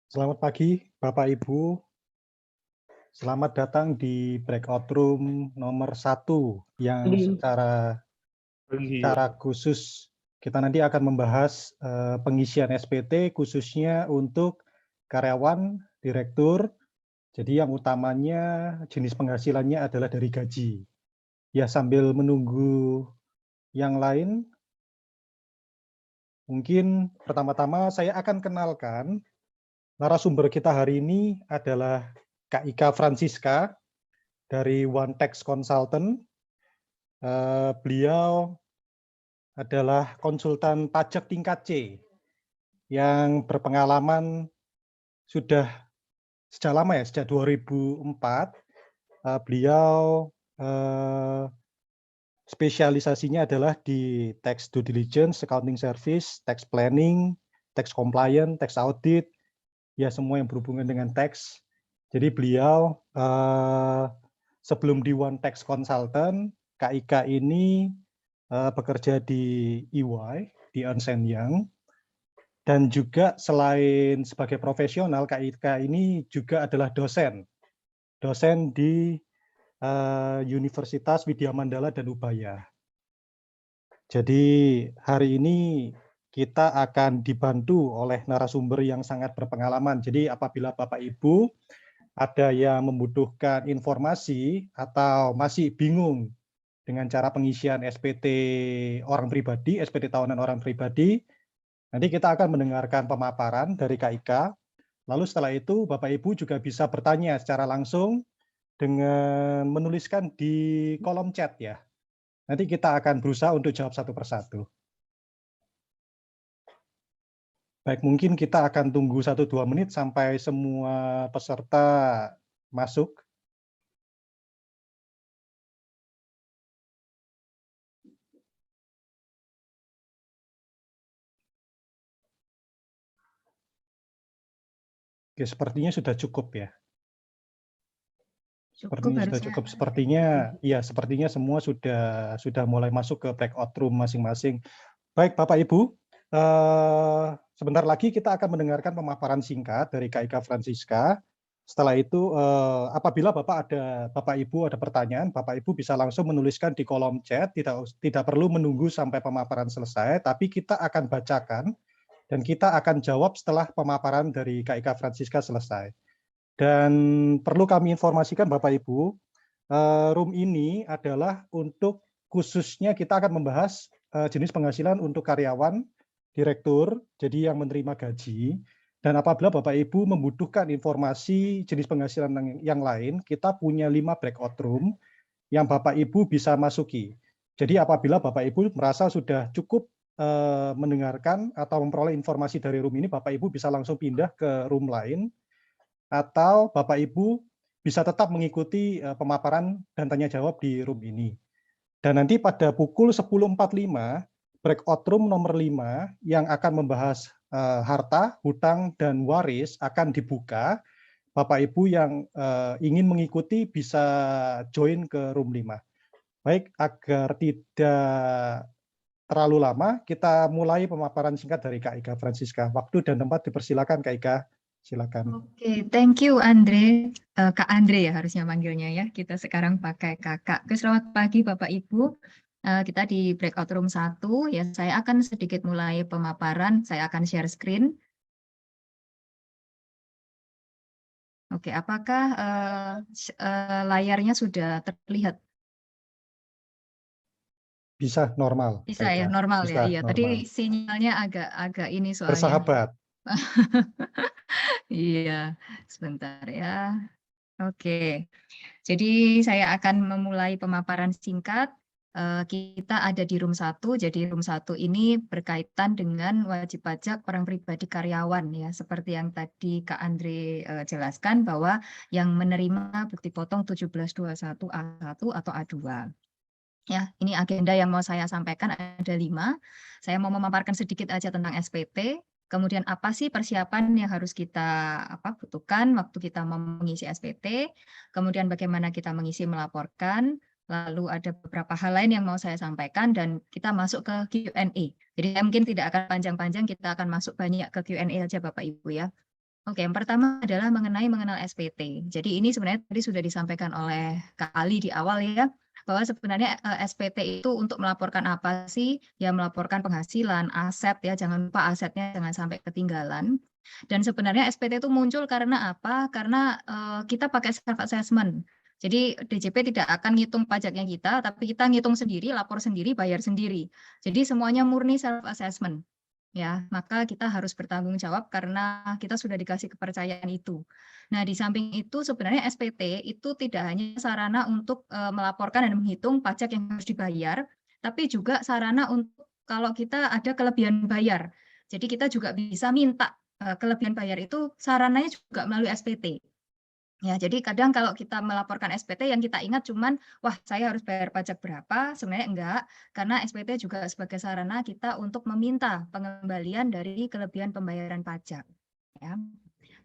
Selamat pagi, Bapak Ibu. Selamat datang di breakout room nomor 1 yang Pagi. secara khusus kita nanti akan membahas pengisian SPT khususnya untuk karyawan, direktur. Jadi yang utamanya jenis penghasilannya adalah dari gaji. Ya, sambil menunggu yang lain, mungkin pertama-tama saya akan kenalkan narasumber kita hari ini adalah Kak Ika Francisca dari One Tax Consultant. Beliau adalah konsultan pajak tingkat C yang berpengalaman sudah sejak lama ya, sejak 2004. Beliau spesialisasinya adalah di tax due diligence, accounting service, tax planning, tax compliance, tax audit, ya semua yang berhubungan dengan tax. Jadi beliau sebelum di One Tax Consultant, Kak Ika ini bekerja di EY, di Ernst & Young, dan juga selain sebagai profesional, Kak Ika ini juga adalah dosen di Universitas Widya Mandala dan Ubaya. Jadi hari ini kita akan dibantu oleh narasumber yang sangat berpengalaman. Jadi apabila Bapak Ibu ada yang membutuhkan informasi atau masih bingung dengan cara pengisian SPT orang pribadi, SPT tahunan orang pribadi, nanti kita akan mendengarkan pemaparan dari Kak Ika. Lalu setelah itu Bapak Ibu juga bisa bertanya secara langsung dengan menuliskan di kolom chat ya. Nanti kita akan berusaha untuk jawab satu persatu. Baik, mungkin kita akan tunggu 1-2 menit sampai semua peserta masuk. Oke, sepertinya sudah cukup ya. Sepertinya sudah cukup. Sepertinya semua sudah mulai masuk ke breakout room masing-masing. Baik, Bapak Ibu, sebentar lagi kita akan mendengarkan pemaparan singkat dari Kak Ika Francisca. Setelah itu, apabila Bapak Ibu ada pertanyaan, Bapak Ibu bisa langsung menuliskan di kolom chat, tidak perlu menunggu sampai pemaparan selesai, tapi kita akan bacakan dan kita akan jawab setelah pemaparan dari Kak Ika Francisca selesai. Dan perlu kami informasikan Bapak Ibu, room ini adalah untuk khususnya kita akan membahas jenis penghasilan untuk karyawan, direktur, jadi yang menerima gaji. Dan apabila Bapak Ibu membutuhkan informasi jenis penghasilan yang lain, kita punya 5 breakout room yang Bapak Ibu bisa masuki. Jadi apabila Bapak Ibu merasa sudah cukup mendengarkan atau memperoleh informasi dari room ini, Bapak Ibu bisa langsung pindah ke room lain, atau Bapak Ibu bisa tetap mengikuti pemaparan dan tanya jawab di room ini. Dan nanti pada pukul 10.45, breakout room nomor 5 yang akan membahas harta, hutang, dan waris akan dibuka. Bapak Ibu yang ingin mengikuti bisa join ke room 5. Baik, agar tidak terlalu lama, kita mulai pemaparan singkat dari Kak Ika Francisca. Waktu dan tempat dipersilakan Kak Ika. Silakan. Oke, thank you Andre. Kak Andre ya harusnya manggilnya ya. Kita sekarang pakai kakak. Oke, selamat pagi Bapak Ibu. Kita di breakout room 1 ya. Saya akan sedikit mulai pemaparan. Saya akan share screen. Oke, apakah layarnya sudah terlihat? Bisa normal. Bisa ya, normal ya. Bisa, Iya, normal. tadi sinyalnya agak ini soalnya. Bersahabat. Iya, sebentar ya. Oke, jadi saya akan memulai pemaparan singkat. Kita ada di room 1, jadi room 1 ini berkaitan dengan wajib pajak orang pribadi karyawan ya, seperti yang tadi Kak Andre jelaskan bahwa yang menerima bukti potong 1721 A1 atau A2. Ya, ini agenda yang mau saya sampaikan ada 5. Saya mau memaparkan sedikit aja tentang SPT, kemudian apa sih persiapan yang harus kita butuhkan waktu kita mau mengisi SPT, kemudian bagaimana kita mengisi melaporkan, lalu ada beberapa hal lain yang mau saya sampaikan, dan kita masuk ke Q&A. Jadi mungkin tidak akan panjang-panjang, kita akan masuk banyak ke Q&A aja Bapak Ibu ya. Oke, yang pertama adalah mengenal SPT. Jadi ini sebenarnya tadi sudah disampaikan oleh Kak Ali di awal ya, bahwa sebenarnya SPT itu untuk melaporkan apa sih? Ya melaporkan penghasilan, aset ya, jangan lupa asetnya jangan sampai ketinggalan. Dan sebenarnya SPT itu muncul karena apa? Karena kita pakai self assessment. Jadi DJP tidak akan ngitung pajaknya kita, tapi kita ngitung sendiri, lapor sendiri, bayar sendiri. Jadi semuanya murni self assessment. Ya, maka kita harus bertanggung jawab karena kita sudah dikasih kepercayaan itu. Nah, di samping itu sebenarnya SPT itu tidak hanya sarana untuk melaporkan dan menghitung pajak yang harus dibayar, tapi juga sarana untuk kalau kita ada kelebihan bayar. Jadi kita juga bisa minta kelebihan bayar itu sarananya juga melalui SPT. Ya, jadi kadang kalau kita melaporkan SPT yang kita ingat cuman, wah saya harus bayar pajak berapa, sebenarnya enggak, karena SPT juga sebagai sarana kita untuk meminta pengembalian dari kelebihan pembayaran pajak. Ya.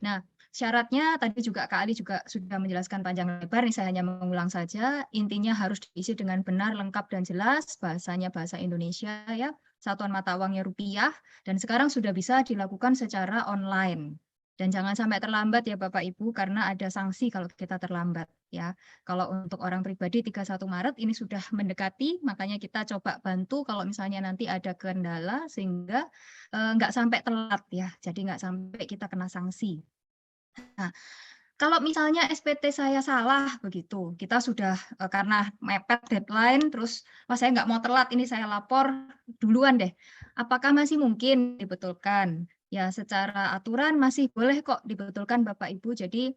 Nah, syaratnya tadi juga Kak Ali juga sudah menjelaskan panjang lebar, nih saya hanya mengulang saja, intinya harus diisi dengan benar, lengkap, dan jelas, bahasanya bahasa Indonesia ya, satuan mata uangnya rupiah, dan sekarang sudah bisa dilakukan secara online. Dan jangan sampai terlambat ya Bapak Ibu, karena ada sanksi kalau kita terlambat ya. Kalau untuk orang pribadi 31 Maret ini sudah mendekati, makanya kita coba bantu kalau misalnya nanti ada kendala sehingga nggak sampai telat ya, jadi nggak sampai kita kena sanksi. Nah, kalau misalnya SPT saya salah begitu, kita sudah karena mepet deadline, terus wah saya nggak mau telat, ini saya lapor duluan deh. Apakah masih mungkin dibetulkan? Ya, secara aturan masih boleh kok dibetulkan Bapak Ibu. Jadi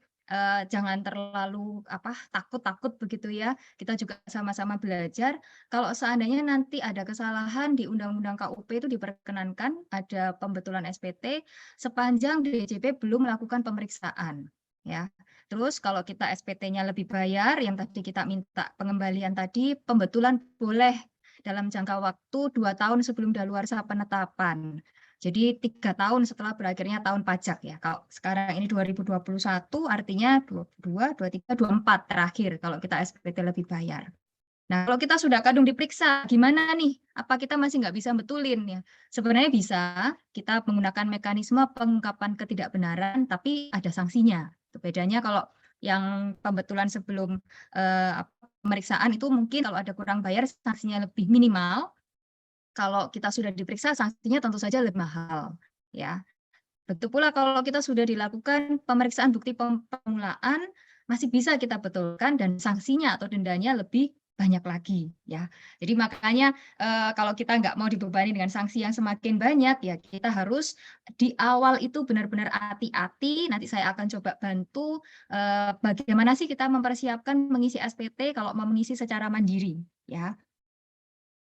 jangan terlalu takut-takut begitu ya. Kita juga sama-sama belajar. Kalau seandainya nanti ada kesalahan di Undang-Undang KUP itu diperkenankan ada pembetulan SPT sepanjang DJP belum melakukan pemeriksaan. Ya, terus kalau kita SPT-nya lebih bayar, yang tadi kita minta pengembalian tadi, pembetulan boleh dalam jangka waktu 2 tahun sebelum daluarsa penetapan. Jadi 3 tahun setelah berakhirnya tahun pajak ya. Kalau sekarang ini 2021 artinya 22, 23, 24 terakhir kalau kita SPT lebih bayar. Nah, kalau kita sudah kadung diperiksa, gimana nih? Apa kita masih nggak bisa betulin ya? Sebenarnya bisa, kita menggunakan mekanisme pengungkapan ketidakbenaran, tapi ada sanksinya. Itu bedanya kalau yang pembetulan sebelum pemeriksaan itu mungkin kalau ada kurang bayar sanksinya lebih minimal. Kalau kita sudah diperiksa sanksinya tentu saja lebih mahal, ya. Betul pula kalau kita sudah dilakukan pemeriksaan bukti permulaan, masih bisa kita betulkan dan sanksinya atau dendanya lebih banyak lagi ya. Jadi makanya kalau kita nggak mau dibebani dengan sanksi yang semakin banyak ya kita harus di awal itu benar-benar hati-hati. Nanti saya akan coba bantu bagaimana sih kita mempersiapkan mengisi SPT kalau mau mengisi secara mandiri ya.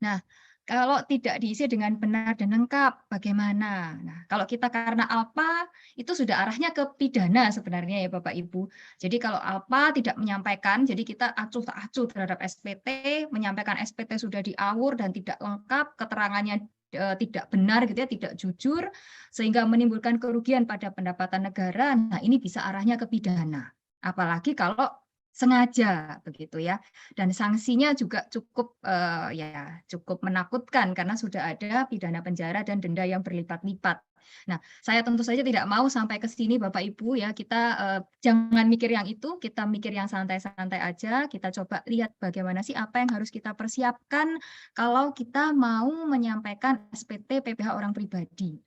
Nah, kalau tidak diisi dengan benar dan lengkap, bagaimana? Nah, kalau kita karena alpa, itu sudah arahnya ke pidana sebenarnya ya Bapak Ibu. Jadi kalau alpa tidak menyampaikan, jadi kita acuh tak acuh terhadap SPT, menyampaikan SPT sudah diawur dan tidak lengkap, keterangannya tidak benar gitu ya, tidak jujur, sehingga menimbulkan kerugian pada pendapatan negara. Nah, ini bisa arahnya ke pidana. Apalagi kalau sengaja begitu ya. Dan sanksinya juga cukup cukup menakutkan karena sudah ada pidana penjara dan denda yang berlipat-lipat. Nah, saya tentu saja tidak mau sampai ke sini Bapak Ibu ya, kita jangan mikir yang itu, kita mikir yang santai-santai aja, kita coba lihat bagaimana sih apa yang harus kita persiapkan kalau kita mau menyampaikan SPT PPh orang pribadi.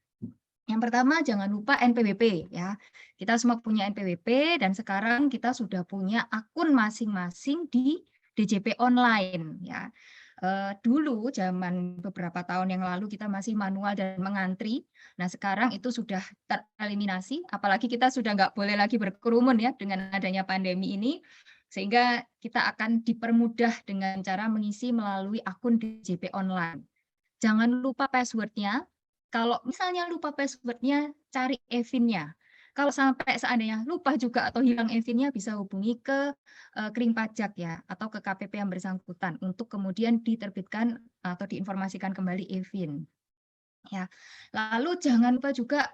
Yang pertama jangan lupa NPWP ya. Kita semua punya NPWP dan sekarang kita sudah punya akun masing-masing di DJP online ya. Dulu zaman beberapa tahun yang lalu kita masih manual dan mengantri. Nah sekarang itu sudah tereliminasi, apalagi kita sudah nggak boleh lagi berkerumun ya dengan adanya pandemi ini, sehingga kita akan dipermudah dengan cara mengisi melalui akun DJP online. Jangan lupa password-nya. Kalau misalnya lupa password-nya, cari EVIN-nya. Kalau sampai seandainya lupa juga atau hilang EVIN-nya, bisa hubungi ke Kering Pajak ya, atau ke KPP yang bersangkutan untuk kemudian diterbitkan atau diinformasikan kembali EVIN. Ya, lalu jangan lupa juga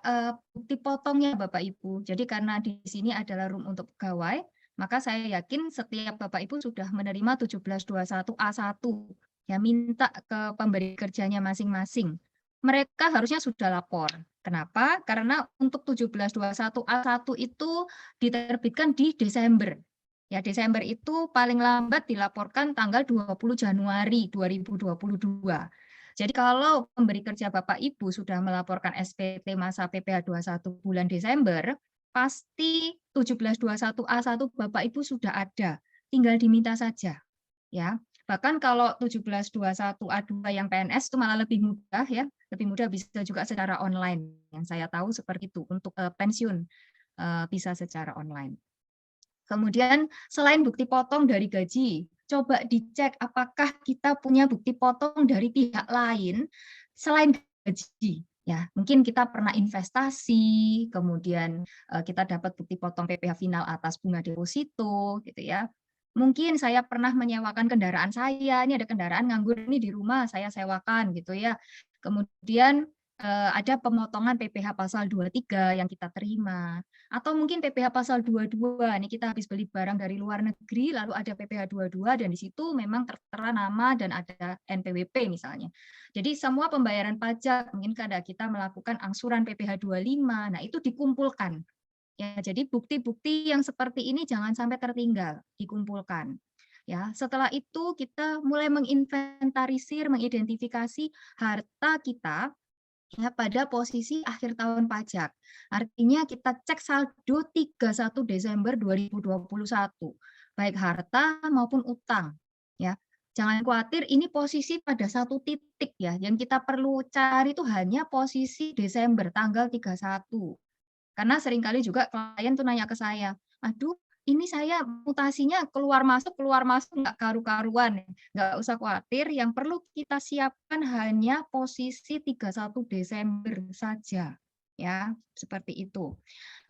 bukti potongnya Bapak Ibu. Jadi karena di sini adalah room untuk pegawai, maka saya yakin setiap Bapak Ibu sudah menerima 1721A1 ya minta ke pemberi kerjanya masing-masing. Mereka harusnya sudah lapor. Kenapa? Karena untuk 1721A1 itu diterbitkan di Desember. Ya, Desember itu paling lambat dilaporkan tanggal 20 Januari 2022. Jadi kalau pemberi kerja Bapak Ibu sudah melaporkan SPT masa PPh 21 bulan Desember, pasti 1721A1 Bapak Ibu sudah ada, tinggal diminta saja. Ya, bahkan kalau 1721A2 yang PNS itu malah lebih mudah ya, lebih mudah bisa juga secara online. Yang saya tahu seperti itu untuk pensiun bisa secara online. Kemudian selain bukti potong dari gaji, coba dicek apakah kita punya bukti potong dari pihak lain selain gaji. Ya, mungkin kita pernah investasi, kemudian kita dapat bukti potong PPh final atas bunga deposito, gitu ya. Mungkin saya pernah menyewakan kendaraan saya, ini ada kendaraan nganggur nih di rumah, saya sewakan gitu ya. Kemudian ada pemotongan PPh pasal 23 yang kita terima. Atau mungkin PPh pasal 22, nih kita habis beli barang dari luar negeri, lalu ada PPh 22 dan di situ memang tertera nama dan ada NPWP misalnya. Jadi semua pembayaran pajak, mungkin kada kita melakukan angsuran PPh 25, nah itu dikumpulkan. Ya, jadi bukti-bukti yang seperti ini jangan sampai tertinggal, dikumpulkan. Ya, setelah itu kita mulai menginventarisir, mengidentifikasi harta kita ya pada posisi akhir tahun pajak. Artinya kita cek saldo 31 Desember 2021, baik harta maupun utang. Ya, jangan khawatir ini posisi pada satu titik ya. Yang kita perlu cari itu hanya posisi Desember tanggal 31. Karena seringkali juga klien tuh nanya ke saya, "Aduh, ini saya mutasinya keluar masuk nggak karu-karuan." Nggak usah khawatir, yang perlu kita siapkan hanya posisi 31 Desember saja, ya, seperti itu.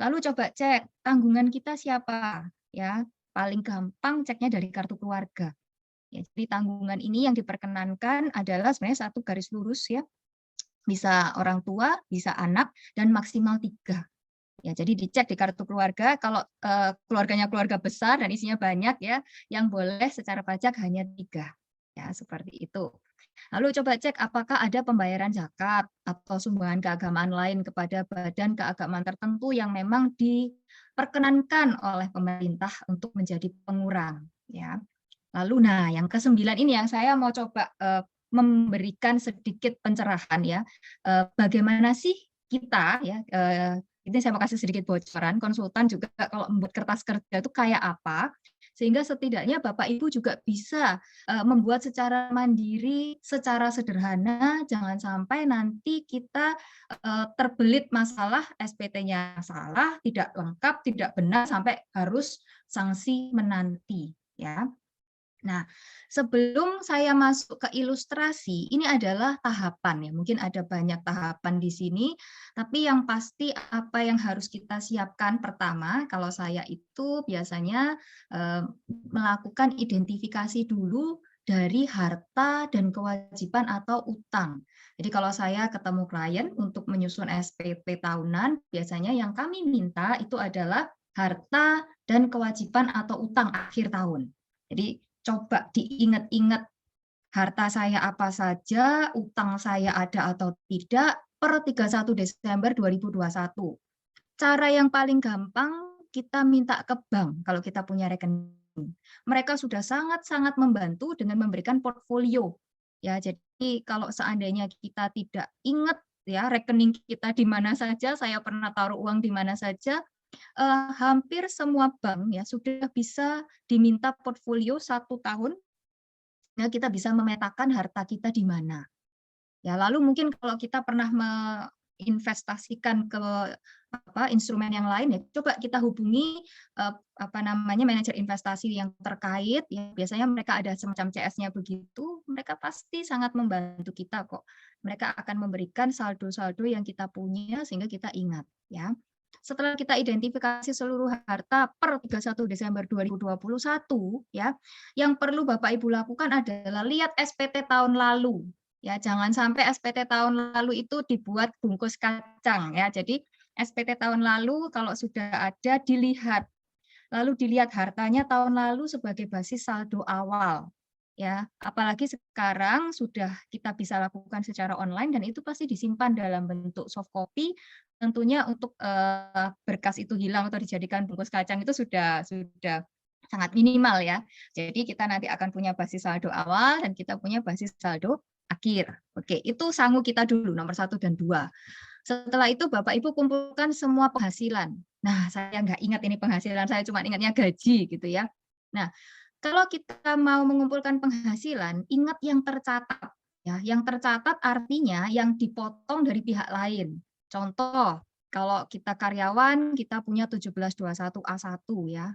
Lalu coba cek tanggungan kita siapa, ya. Paling gampang ceknya dari kartu keluarga. Ya, jadi tanggungan ini yang diperkenankan adalah sebenarnya satu garis lurus ya, bisa orang tua, bisa anak, dan maksimal 3. Ya, jadi dicek di kartu keluarga kalau keluarganya keluarga besar dan isinya banyak ya, yang boleh secara pajak hanya 3. Ya, seperti itu. Lalu coba cek apakah ada pembayaran zakat atau sumbangan keagamaan lain kepada badan keagamaan tertentu yang memang diperkenankan oleh pemerintah untuk menjadi pengurang. Ya. Lalu, nah yang ke-9 ini yang saya mau coba memberikan sedikit pencerahan ya, bagaimana sih kita ya, ini saya mau kasih sedikit bocoran, konsultan juga kalau membuat kertas kerja itu kayak apa, sehingga setidaknya Bapak Ibu juga bisa membuat secara mandiri, secara sederhana, jangan sampai nanti kita terbelit masalah SPT-nya salah, tidak lengkap, tidak benar, sampai harus sanksi menanti. Ya. Nah, sebelum saya masuk ke ilustrasi, ini adalah tahapan ya. Mungkin ada banyak tahapan di sini, tapi yang pasti apa yang harus kita siapkan pertama, kalau saya itu biasanya melakukan identifikasi dulu dari harta dan kewajiban atau utang. Jadi kalau saya ketemu klien untuk menyusun SPT tahunan, biasanya yang kami minta itu adalah harta dan kewajiban atau utang akhir tahun. Jadi coba diingat-ingat harta saya apa saja, utang saya ada atau tidak per 31 Desember 2021. Cara yang paling gampang kita minta ke bank kalau kita punya rekening. Mereka sudah sangat-sangat membantu dengan memberikan portfolio. Ya, jadi kalau seandainya kita tidak ingat ya rekening kita di mana saja, saya pernah taruh uang di mana saja, hampir semua bank ya sudah bisa diminta portfolio 1 tahun, ya kita bisa memetakan harta kita di mana. Ya, lalu mungkin kalau kita pernah investasikan ke instrumen yang lain ya, coba kita hubungi manajer investasi yang terkait ya, biasanya mereka ada semacam CS-nya begitu, mereka pasti sangat membantu kita kok. Mereka akan memberikan saldo-saldo yang kita punya sehingga kita ingat ya. Setelah kita identifikasi seluruh harta per 31 Desember 2021 ya, yang perlu Bapak Ibu lakukan adalah lihat SPT tahun lalu. Ya, jangan sampai SPT tahun lalu itu dibuat bungkus kacang ya. Jadi SPT tahun lalu kalau sudah ada dilihat. Lalu dilihat hartanya tahun lalu sebagai basis saldo awal. ya. Apalagi sekarang sudah kita bisa lakukan secara online dan itu pasti disimpan dalam bentuk soft copy, tentunya untuk, berkas itu hilang atau dijadikan bungkus kacang itu sudah sangat minimal ya. Jadi kita nanti akan punya basis saldo awal dan kita punya basis saldo akhir. Oke, itu sangu kita dulu nomor satu dan 2. Setelah itu Bapak Ibu kumpulkan semua penghasilan. Nah, saya nggak ingat ini penghasilan, saya cuma ingatnya gaji gitu ya. Nah, kalau kita mau mengumpulkan penghasilan, ingat yang tercatat ya. Yang tercatat artinya yang dipotong dari pihak lain. Contoh, kalau kita karyawan, kita punya 1721A1 ya,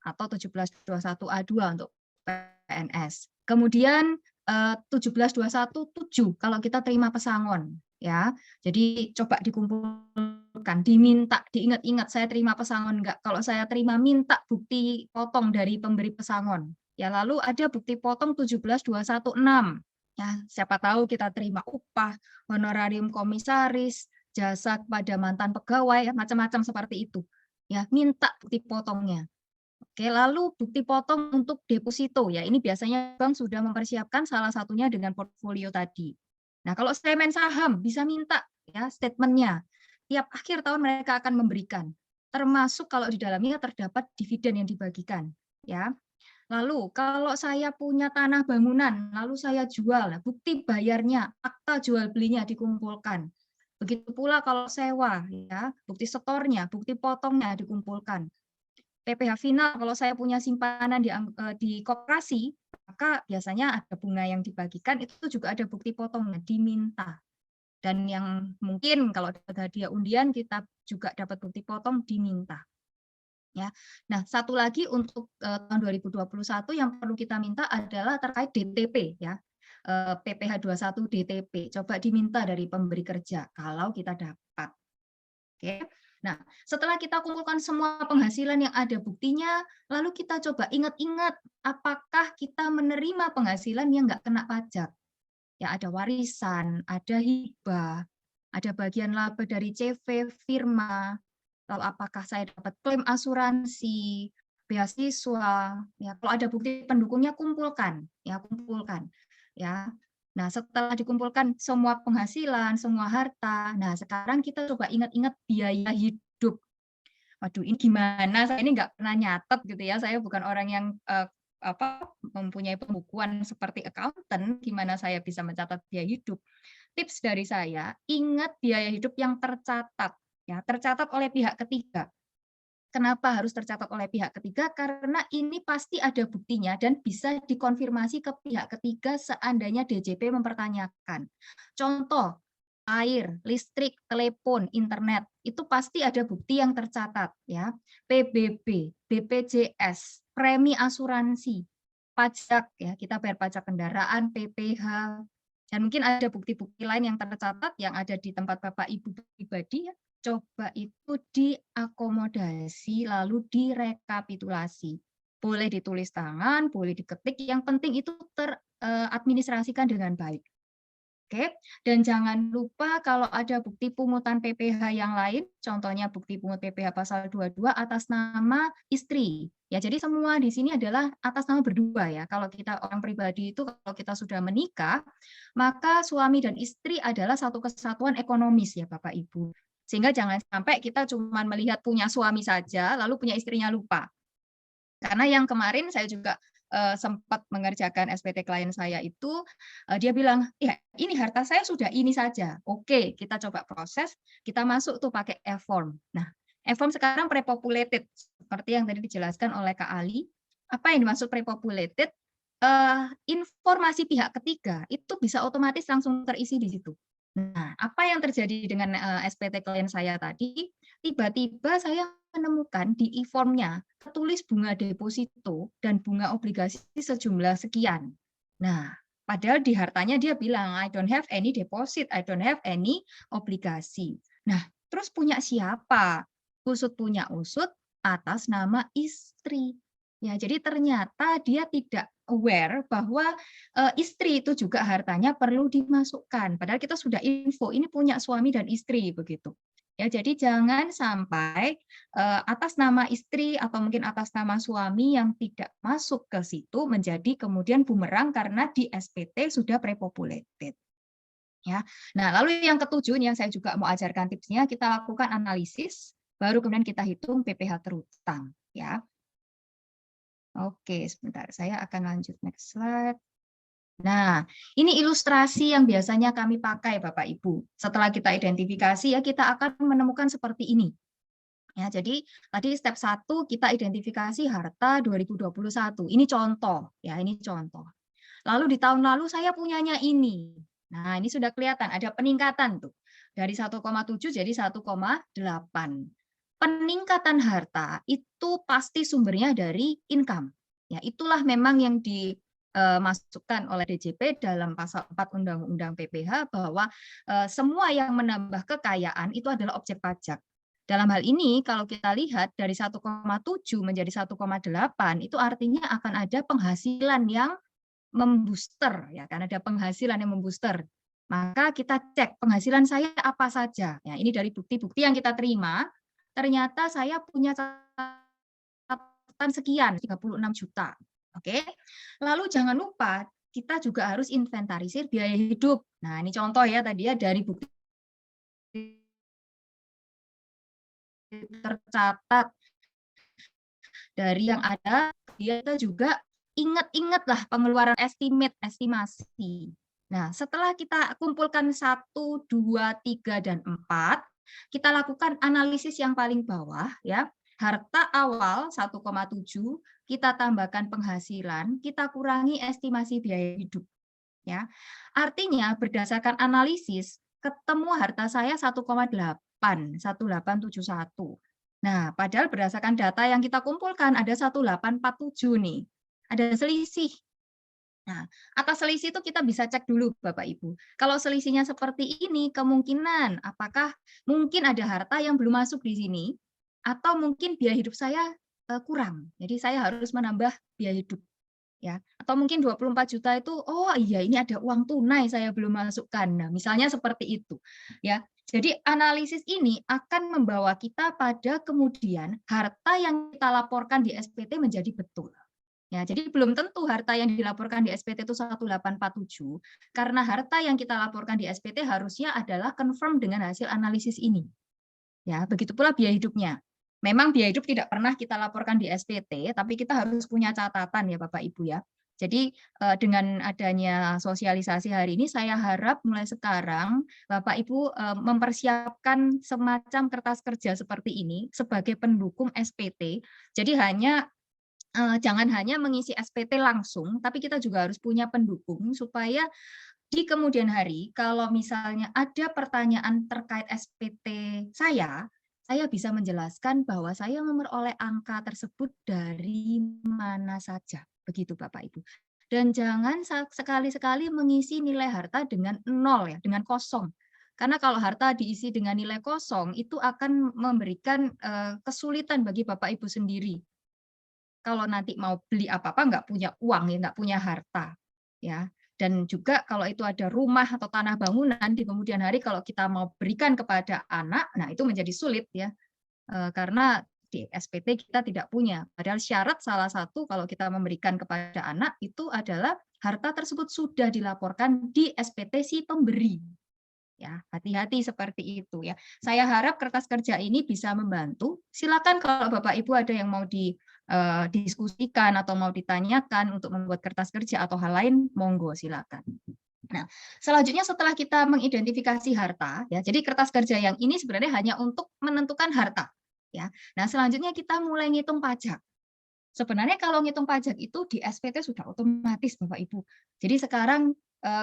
atau 1721A2 untuk PNS. Kemudian 1721-7 kalau kita terima pesangon ya. Jadi coba dikumpulkan, diminta, diingat-ingat saya terima pesangon enggak. Kalau saya terima, minta bukti potong dari pemberi pesangon. Ya, lalu ada bukti potong 172116. Ya, siapa tahu kita terima upah, honorarium komisaris, jasa kepada mantan pegawai, ya, macam-macam seperti itu. Ya, minta bukti potongnya. Oke, lalu bukti potong untuk deposito ya, ini biasanya bank sudah mempersiapkan salah satunya dengan portfolio tadi. Nah, kalau saya main saham bisa minta ya statementnya. Tiap akhir tahun mereka akan memberikan, termasuk kalau di dalamnya terdapat dividen yang dibagikan ya. Lalu kalau saya punya tanah bangunan, lalu saya jual, nah, bukti bayarnya, akta jual belinya dikumpulkan. Begitu pula kalau sewa ya, bukti setornya, bukti potongnya dikumpulkan. PPh final kalau saya punya simpanan di koperasi, maka biasanya ada bunga yang dibagikan, itu juga ada bukti potongnya, diminta. Dan yang mungkin kalau dapat hadiah undian, kita juga dapat bukti potong, diminta. Ya. Nah, satu lagi untuk tahun 2021 yang perlu kita minta adalah terkait DTP ya. PPh 21 DTP. Coba diminta dari pemberi kerja kalau kita dapat. Oke. Nah, setelah kita kumpulkan semua penghasilan yang ada buktinya, lalu kita coba ingat-ingat apakah kita menerima penghasilan yang nggak kena pajak. Ya, ada warisan, ada hibah, ada bagian laba dari CV, firma, lalu apakah saya dapat klaim asuransi, beasiswa, ya kalau ada bukti pendukungnya kumpulkan, ya kumpulkan, ya. Nah, setelah dikumpulkan semua penghasilan, semua harta, nah sekarang kita coba ingat-ingat biaya hidup. Waduh, ini gimana? Saya ini nggak pernah nyatet gitu ya. Saya bukan orang yang mempunyai pembukuan seperti accountant. Gimana saya bisa mencatat biaya hidup? Tips dari saya, ingat biaya hidup yang tercatat, ya tercatat oleh pihak ketiga. Kenapa harus tercatat oleh pihak ketiga? Karena ini pasti ada buktinya dan bisa dikonfirmasi ke pihak ketiga seandainya DJP mempertanyakan. Contoh, air, listrik, telepon, internet, itu pasti ada bukti yang tercatat ya. PBB, BPJS, premi asuransi, pajak ya, kita bayar pajak kendaraan, PPh, dan mungkin ada bukti-bukti lain yang tercatat yang ada di tempat Bapak Ibu pribadi ya. Coba itu diakomodasi lalu direkapitulasi. Boleh ditulis tangan, boleh diketik, yang penting itu teradministrasikan dengan baik. Oke, dan jangan lupa kalau ada bukti pungutan PPh yang lain, contohnya bukti pungut PPh pasal 22 atas nama istri. Ya, jadi semua di sini adalah atas nama berdua ya. Kalau kita orang pribadi itu kalau kita sudah menikah, maka suami dan istri adalah satu kesatuan ekonomis ya Bapak Ibu. Sehingga jangan sampai kita cuma melihat punya suami saja lalu punya istrinya lupa. Karena yang kemarin saya juga sempat mengerjakan SPT klien saya itu, dia bilang, "Ya ini harta saya sudah ini saja." Oke, kita coba proses, kita masuk tuh pakai e-form. Nah, e-form sekarang pre-populated, seperti yang tadi dijelaskan oleh Kak Ali. Apa yang dimaksud pre-populated? Informasi pihak ketiga itu bisa otomatis langsung terisi di situ. Nah, apa yang terjadi dengan SPT klien saya tadi, tiba-tiba saya menemukan di e-form-nya tertulis bunga deposito dan bunga obligasi sejumlah sekian. Nah, padahal di hartanya dia bilang, I don't have any deposit, I don't have any obligasi. Nah, terus punya siapa? Usut punya usut atas nama istri. Ya, jadi ternyata dia tidak aware bahwa istri itu juga hartanya perlu dimasukkan. Padahal kita sudah info, ini punya suami dan istri begitu. Ya, jadi jangan sampai atas nama istri atau mungkin atas nama suami yang tidak masuk ke situ menjadi kemudian bumerang karena di SPT sudah pre-populated. Ya. Nah, lalu yang ketujuh yang saya juga mau ajarkan tipsnya, kita lakukan analisis, baru kemudian kita hitung PPh terutang. Ya. Oke, sebentar, saya akan lanjut next slide. Nah, ini ilustrasi yang biasanya kami pakai Bapak Ibu. Setelah kita identifikasi ya kita akan menemukan seperti ini. Ya, jadi tadi step 1 kita identifikasi harta 2021. Ini contoh ya, ini contoh. Lalu di tahun lalu saya punyanya ini. Nah, ini sudah kelihatan ada peningkatan tuh. Dari 1,7 jadi 1,8. Peningkatan harta itu pasti sumbernya dari income. Ya, itulah memang yang dimasukkan oleh DJP dalam pasal 4 Undang-Undang PPh bahwa semua yang menambah kekayaan itu adalah objek pajak. Dalam hal ini kalau kita lihat dari 1,7 menjadi 1,8 itu artinya akan ada penghasilan yang membooster ya kan ada penghasilan yang membooster. Maka kita cek penghasilan saya apa saja. Ya, ini dari bukti-bukti yang kita terima, ternyata saya punya catatan sekian 36 juta. Oke. Lalu jangan lupa kita juga harus inventarisir biaya hidup. Nah, ini contoh ya tadi ya dari bukti tercatat dari yang ada, dia juga ingat-ingatlah pengeluaran estimasi. Nah, setelah kita kumpulkan 1, 2, 3, dan 4, kita lakukan analisis yang paling bawah ya. Harta awal 1,7, kita tambahkan penghasilan, kita kurangi estimasi biaya hidup. Ya. Artinya berdasarkan analisis ketemu harta saya 1,8, 1871. Nah, padahal berdasarkan data yang kita kumpulkan ada 1847 nih. Ada selisih. Nah, atas selisih itu kita bisa cek dulu Bapak Ibu. Kalau selisihnya seperti ini, kemungkinan apakah mungkin ada harta yang belum masuk di sini atau mungkin biaya hidup saya kurang. Jadi saya harus menambah biaya hidup. Ya, atau mungkin 24 juta itu, oh iya ini ada uang tunai saya belum masukkan. Nah, misalnya seperti itu. Ya. Jadi analisis ini akan membawa kita pada kemudian harta yang kita laporkan di SPT menjadi betul. Ya, jadi belum tentu harta yang dilaporkan di SPT itu 1847 karena harta yang kita laporkan di SPT harusnya adalah confirm dengan hasil analisis ini. Ya, begitu pula biaya hidupnya. Memang biaya hidup tidak pernah kita laporkan di SPT, tapi kita harus punya catatan ya Bapak Ibu ya. Jadi dengan adanya sosialisasi hari ini, saya harap mulai sekarang Bapak Ibu mempersiapkan semacam kertas kerja seperti ini sebagai pendukung SPT. Jadi jangan hanya mengisi SPT langsung, tapi kita juga harus punya pendukung supaya di kemudian hari, kalau misalnya ada pertanyaan terkait SPT saya bisa menjelaskan bahwa saya memperoleh angka tersebut dari mana saja. Begitu Bapak Ibu. Dan jangan sekali-sekali mengisi nilai harta dengan nol ya, dengan kosong. Karena kalau harta diisi dengan nilai kosong, itu akan memberikan kesulitan bagi Bapak Ibu sendiri. Kalau nanti mau beli apa-apa nggak punya uang ya, nggak punya harta. Ya, dan juga kalau itu ada rumah atau tanah bangunan di kemudian hari kalau kita mau berikan kepada anak, nah itu menjadi sulit ya. Karena di SPT kita tidak punya. Padahal syarat salah satu kalau kita memberikan kepada anak itu adalah harta tersebut sudah dilaporkan di SPT si pemberi. Ya, hati-hati seperti itu ya. Saya harap kertas kerja ini bisa membantu. Silakan kalau Bapak Ibu ada yang mau didiskusikan atau mau ditanyakan untuk membuat kertas kerja atau hal lain, monggo silakan. Nah, selanjutnya setelah kita mengidentifikasi harta, ya, jadi kertas kerja yang ini sebenarnya hanya untuk menentukan harta, ya. Nah, selanjutnya kita mulai ngitung pajak. Sebenarnya kalau ngitung pajak itu di SPT sudah otomatis Bapak Ibu. Jadi sekarang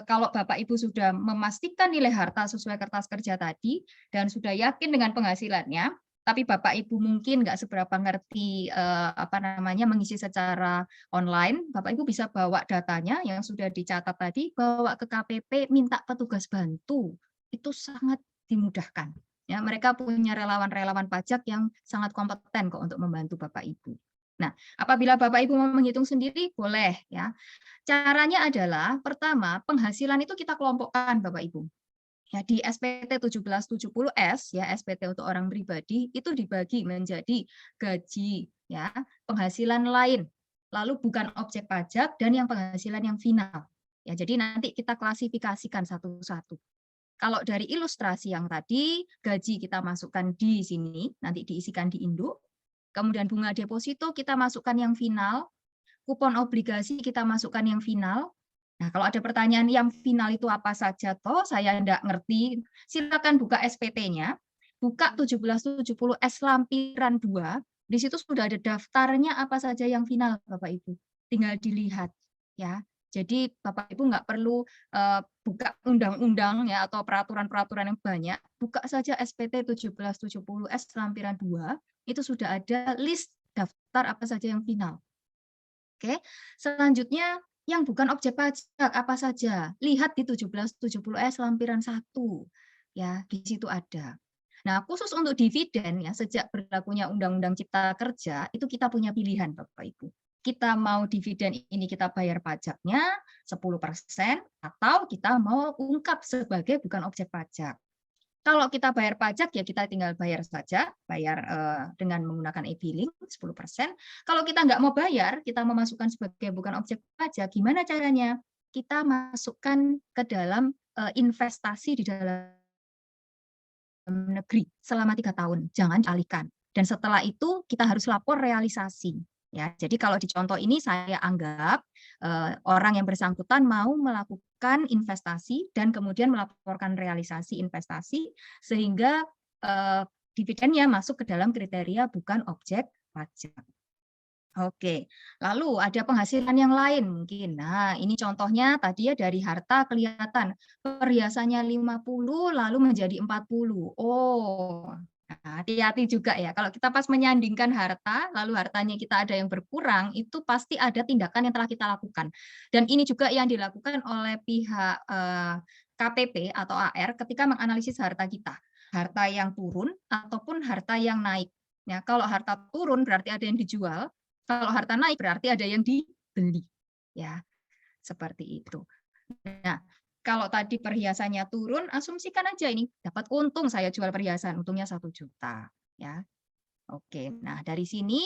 kalau Bapak Ibu sudah memastikan nilai harta sesuai kertas kerja tadi dan sudah yakin dengan penghasilannya, tapi Bapak Ibu mungkin nggak seberapa ngerti mengisi secara online, Bapak Ibu bisa bawa datanya yang sudah dicatat tadi, bawa ke KPP, minta petugas bantu. Itu sangat dimudahkan. Ya, mereka punya relawan-relawan pajak yang sangat kompeten kok untuk membantu Bapak Ibu. Nah, apabila Bapak Ibu mau menghitung sendiri, boleh ya. Caranya adalah pertama, penghasilan itu kita kelompokkan Bapak Ibu. Ya, di SPT 1770S ya, SPT untuk orang pribadi itu dibagi menjadi gaji ya, penghasilan lain, lalu bukan objek pajak dan yang penghasilan yang final. Ya, jadi nanti kita klasifikasikan satu-satu. Kalau dari ilustrasi yang tadi, gaji kita masukkan di sini, nanti diisikan di induk. Kemudian bunga deposito kita masukkan yang final, kupon obligasi kita masukkan yang final. Nah, kalau ada pertanyaan yang final itu apa saja, toh saya tidak ngerti, silakan buka SPT-nya, buka 1770S lampiran 2, di situ sudah ada daftarnya apa saja yang final, Bapak Ibu. Tinggal dilihat ya. Jadi Bapak Ibu nggak perlu buka undang-undang ya atau peraturan-peraturan yang banyak, buka saja SPT 1770S lampiran 2, itu sudah ada list daftar apa saja yang final. Oke, selanjutnya yang bukan objek pajak apa saja? Lihat di 1770S lampiran 1. Ya, di situ ada. Nah, khusus untuk dividen ya, sejak berlakunya Undang-Undang Cipta Kerja, itu kita punya pilihan Bapak Ibu. Kita mau dividen ini kita bayar pajaknya 10% atau kita mau ungkap sebagai bukan objek pajak. Kalau kita bayar pajak, ya kita tinggal bayar saja, bayar dengan menggunakan e-billing 10%. Kalau kita nggak mau bayar, kita memasukkan sebagai bukan objek pajak, gimana caranya? Kita masukkan ke dalam investasi di dalam negeri selama 3 tahun, jangan dialihkan. Dan setelah itu kita harus lapor realisasi. Ya, jadi kalau di contoh ini saya anggap orang yang bersangkutan mau melakukan investasi dan kemudian melaporkan realisasi investasi sehingga dividennya masuk ke dalam kriteria bukan objek pajak. Oke, lalu ada penghasilan yang lain mungkin. Nah, ini contohnya tadi ya dari harta kelihatan perhiasannya 50 lalu menjadi 40. Oh, nah, hati-hati juga ya. Kalau kita pas menyandingkan harta, lalu hartanya kita ada yang berkurang, itu pasti ada tindakan yang telah kita lakukan. Dan ini juga yang dilakukan oleh pihak KPP atau AR ketika menganalisis harta kita. Harta yang turun ataupun harta yang naik. Ya, kalau harta turun berarti ada yang dijual, kalau harta naik berarti ada yang dibeli. Ya, seperti itu. Nah, kalau tadi perhiasannya turun, asumsikan aja ini dapat untung saya jual perhiasan, untungnya 1 juta. Ya, oke. Nah, dari sini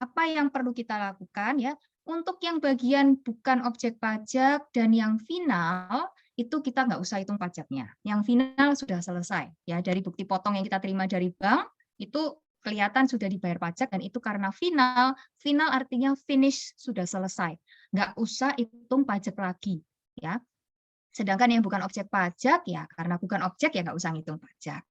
apa yang perlu kita lakukan ya? Untuk yang bagian bukan objek pajak dan yang final, itu kita nggak usah hitung pajaknya. Yang final sudah selesai. Ya, dari bukti potong yang kita terima dari bank, itu kelihatan sudah dibayar pajak dan itu karena final. Final artinya finish, sudah selesai. Nggak usah hitung pajak lagi. Ya, sedangkan yang bukan objek pajak, ya karena bukan objek ya nggak usah ngitung pajak.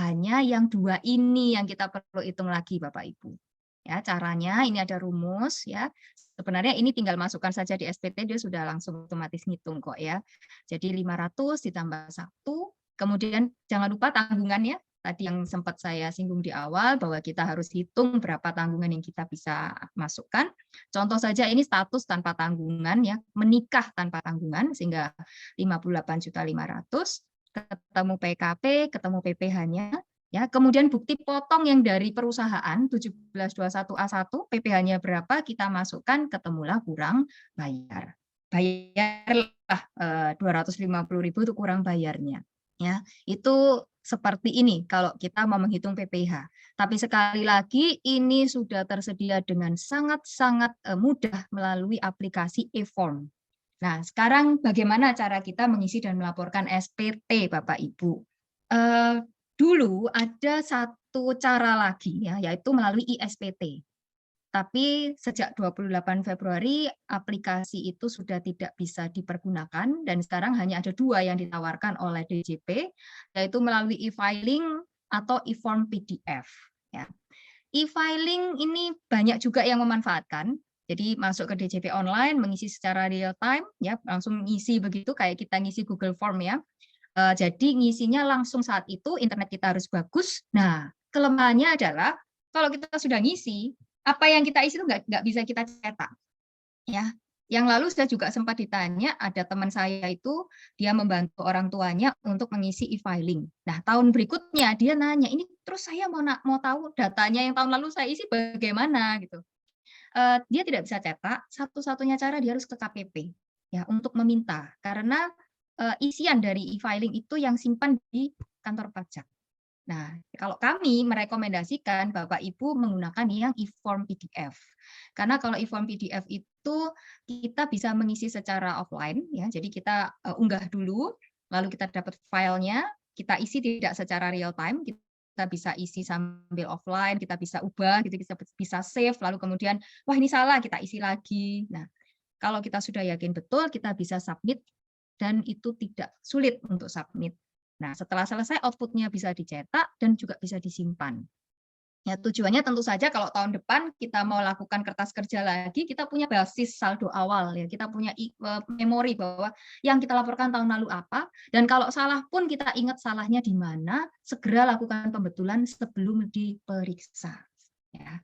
Hanya yang 2 ini yang kita perlu hitung lagi Bapak Ibu. Ya, caranya ini ada rumus ya. Sebenarnya ini tinggal masukkan saja di SPT, dia sudah langsung otomatis ngitung kok ya. Jadi 500 ditambah 1, kemudian jangan lupa tanggungannya. Tadi yang sempat saya singgung di awal bahwa kita harus hitung berapa tanggungan yang kita bisa masukkan. Contoh saja ini status tanpa tanggungan ya, menikah tanpa tanggungan sehingga 58.500.000, ketemu PKP, ketemu PPh-nya, ya. Kemudian bukti potong yang dari perusahaan 1721A1, PPh-nya berapa kita masukkan, ketemulah kurang bayar. Bayarlah 250.000 itu kurang bayarnya. Ya, itu seperti ini kalau kita mau menghitung PPh. Tapi sekali lagi ini sudah tersedia dengan sangat-sangat mudah melalui aplikasi e-form. Nah, sekarang bagaimana cara kita mengisi dan melaporkan SPT, Bapak Ibu? Dulu ada satu cara lagi ya, yaitu melalui ISPT. Tapi sejak 28 Februari aplikasi itu sudah tidak bisa dipergunakan dan sekarang hanya ada 2 yang ditawarkan oleh DJP, yaitu melalui e-filing atau e-form PDF. Ya. E-filing ini banyak juga yang memanfaatkan. Jadi masuk ke DJP online, mengisi secara real time, ya langsung ngisi begitu kayak kita ngisi Google Form ya. Jadi ngisinya langsung saat itu, internet kita harus bagus. Nah, kelemahannya adalah kalau kita sudah ngisi, apa yang kita isi itu nggak bisa kita cetak. Ya, yang lalu saya juga sempat ditanya, ada teman saya itu dia membantu orang tuanya untuk mengisi e-filing. Nah, tahun berikutnya dia nanya, ini terus saya mau tahu datanya yang tahun lalu saya isi bagaimana gitu. Dia tidak bisa cetak, satu-satunya cara dia harus ke KPP ya untuk meminta karena isian dari e-filing itu yang simpan di kantor pajak. Nah, kalau kami merekomendasikan Bapak Ibu menggunakan yang e-form PDF. Karena kalau e-form PDF itu kita bisa mengisi secara offline ya. Jadi kita unggah dulu, lalu kita dapat filenya, kita isi tidak secara real time, kita bisa isi sambil offline, kita bisa ubah gitu, bisa save, lalu kemudian wah ini salah, kita isi lagi. Nah, kalau kita sudah yakin betul, kita bisa submit dan itu tidak sulit untuk submit. Nah, setelah selesai output-nya bisa dicetak dan juga bisa disimpan. Ya, tujuannya tentu saja kalau tahun depan kita mau lakukan kertas kerja lagi, kita punya basis saldo awal ya, kita punya memori bahwa yang kita laporkan tahun lalu apa, dan kalau salah pun kita ingat salahnya di mana, segera lakukan pembetulan sebelum diperiksa. Ya.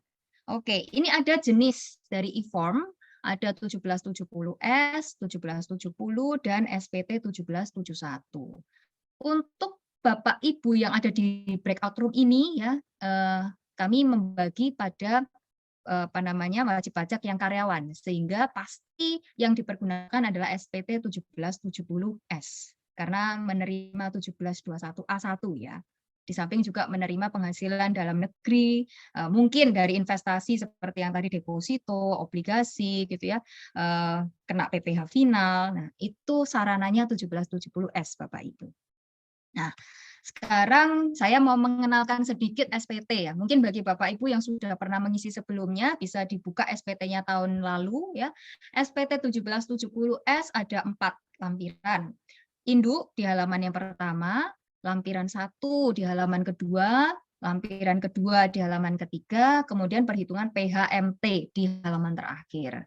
Oke, ini ada jenis dari e-form, ada 1770S, 1770, dan SPT 1771. Untuk Bapak Ibu yang ada di breakout room ini ya, kami membagi pada wajib pajak yang karyawan, sehingga pasti yang dipergunakan adalah SPT 1770S karena menerima 1721A1 ya. Di samping juga menerima penghasilan dalam negeri, mungkin dari investasi seperti yang tadi deposito, obligasi gitu ya, kena PPh final. Nah, itu sarananya 1770S Bapak Ibu. Nah, sekarang saya mau mengenalkan sedikit SPT ya. Mungkin bagi Bapak Ibu yang sudah pernah mengisi sebelumnya bisa dibuka SPT-nya tahun lalu ya. SPT 1770S ada 4 lampiran. Induk di halaman yang pertama, lampiran 1 di halaman kedua, lampiran kedua di halaman ketiga, kemudian perhitungan PHMT di halaman terakhir.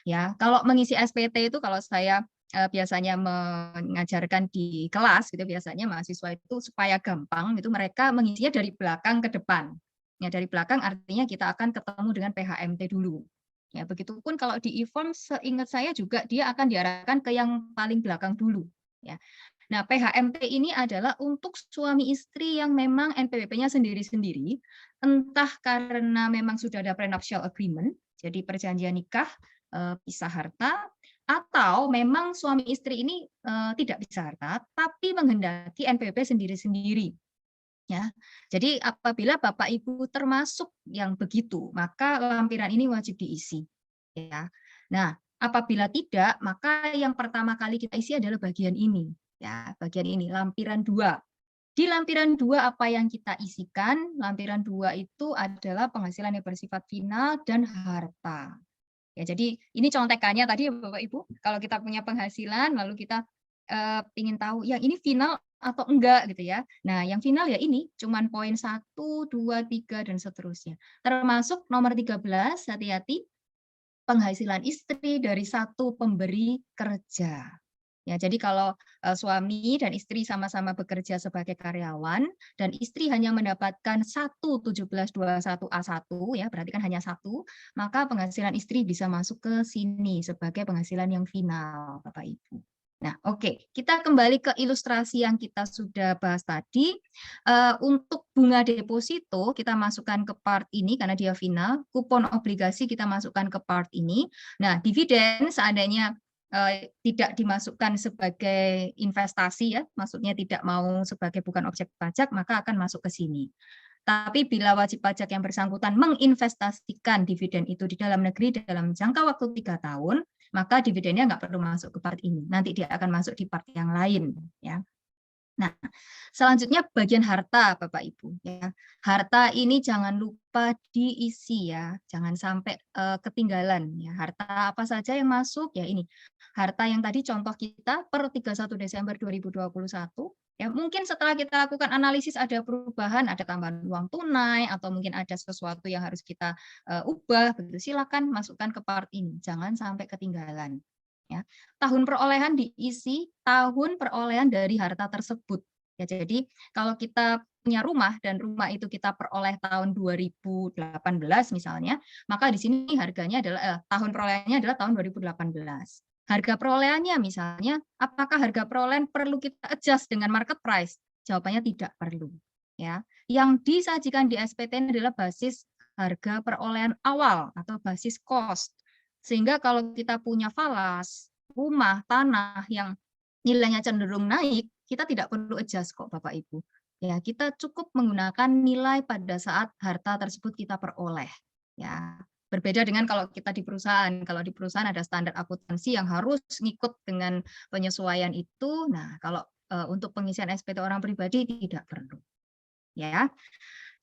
Ya, kalau mengisi SPT itu kalau saya biasanya mengajarkan di kelas gitu biasanya mahasiswa itu supaya gampang itu mereka mengisinya dari belakang ke depan. Ya, dari belakang artinya kita akan ketemu dengan PHMT dulu. Ya, begitupun kalau di e-form seingat saya juga dia akan diarahkan ke yang paling belakang dulu, ya. Nah, PHMT ini adalah untuk suami istri yang memang NPWP-nya sendiri-sendiri, entah karena memang sudah ada prenuptial agreement, jadi perjanjian nikah, pisah harta, atau memang suami istri ini tidak pisah harta, tapi menghendaki NPWP sendiri-sendiri. Ya, jadi apabila Bapak Ibu termasuk yang begitu, maka lampiran ini wajib diisi. Ya, nah apabila tidak, maka yang pertama kali kita isi adalah bagian ini. Ya, bagian ini lampiran 2. Di lampiran 2 apa yang kita isikan? Lampiran 2 itu adalah penghasilan yang bersifat final dan harta. Ya, jadi ini contekannya tadi ya Bapak Ibu, kalau kita punya penghasilan lalu kita ingin tahu yang ini final atau enggak gitu ya. Nah, yang final ya ini cuman poin 1, 2, 3 dan seterusnya. Termasuk nomor 13, hati-hati penghasilan istri dari satu pemberi kerja. Ya, jadi kalau suami dan istri sama-sama bekerja sebagai karyawan dan istri hanya mendapatkan 1721A1 ya, berarti kan hanya 1, maka penghasilan istri bisa masuk ke sini sebagai penghasilan yang final, Bapak Ibu. Nah, oke, kita kembali ke ilustrasi yang kita sudah bahas tadi. Untuk bunga deposito kita masukkan ke part ini karena dia final, kupon obligasi kita masukkan ke part ini. Nah, dividen seandainya tidak dimasukkan sebagai investasi ya, maksudnya tidak mau sebagai bukan objek pajak, maka akan masuk ke sini. Tapi bila wajib pajak yang bersangkutan menginvestasikan dividen itu di dalam negeri dalam jangka waktu 3 tahun, maka dividennya nggak perlu masuk ke part ini. Nanti dia akan masuk di part yang lain. Ya. Nah, selanjutnya bagian harta, Bapak Ibu. Ya, harta ini jangan lupa diisi ya, jangan sampai ketinggalan. Ya, harta apa saja yang masuk? Ya ini, harta yang tadi contoh kita per 31 Desember 2021. Ya, mungkin setelah kita lakukan analisis ada perubahan, ada tambahan uang tunai atau mungkin ada sesuatu yang harus kita ubah. Begitu, silakan masukkan ke part ini, jangan sampai ketinggalan. Ya. Tahun perolehan diisi tahun perolehan dari harta tersebut. Ya, jadi kalau kita punya rumah dan rumah itu kita peroleh tahun 2018 misalnya, maka di sini harganya adalah tahun perolehannya adalah tahun 2018. Harga perolehannya misalnya, apakah harga perolehan perlu kita adjust dengan market price? Jawabannya tidak perlu. Ya, yang disajikan di SPT ini adalah basis harga perolehan awal atau basis cost. Sehingga kalau kita punya falas, rumah, tanah yang nilainya cenderung naik, kita tidak perlu adjust kok Bapak Ibu. Ya, kita cukup menggunakan nilai pada saat harta tersebut kita peroleh. Ya, berbeda dengan kalau kita di perusahaan. Kalau di perusahaan ada standar akuntansi yang harus ngikut dengan penyesuaian itu. Nah, kalau untuk pengisian SPT orang pribadi tidak perlu. Ya.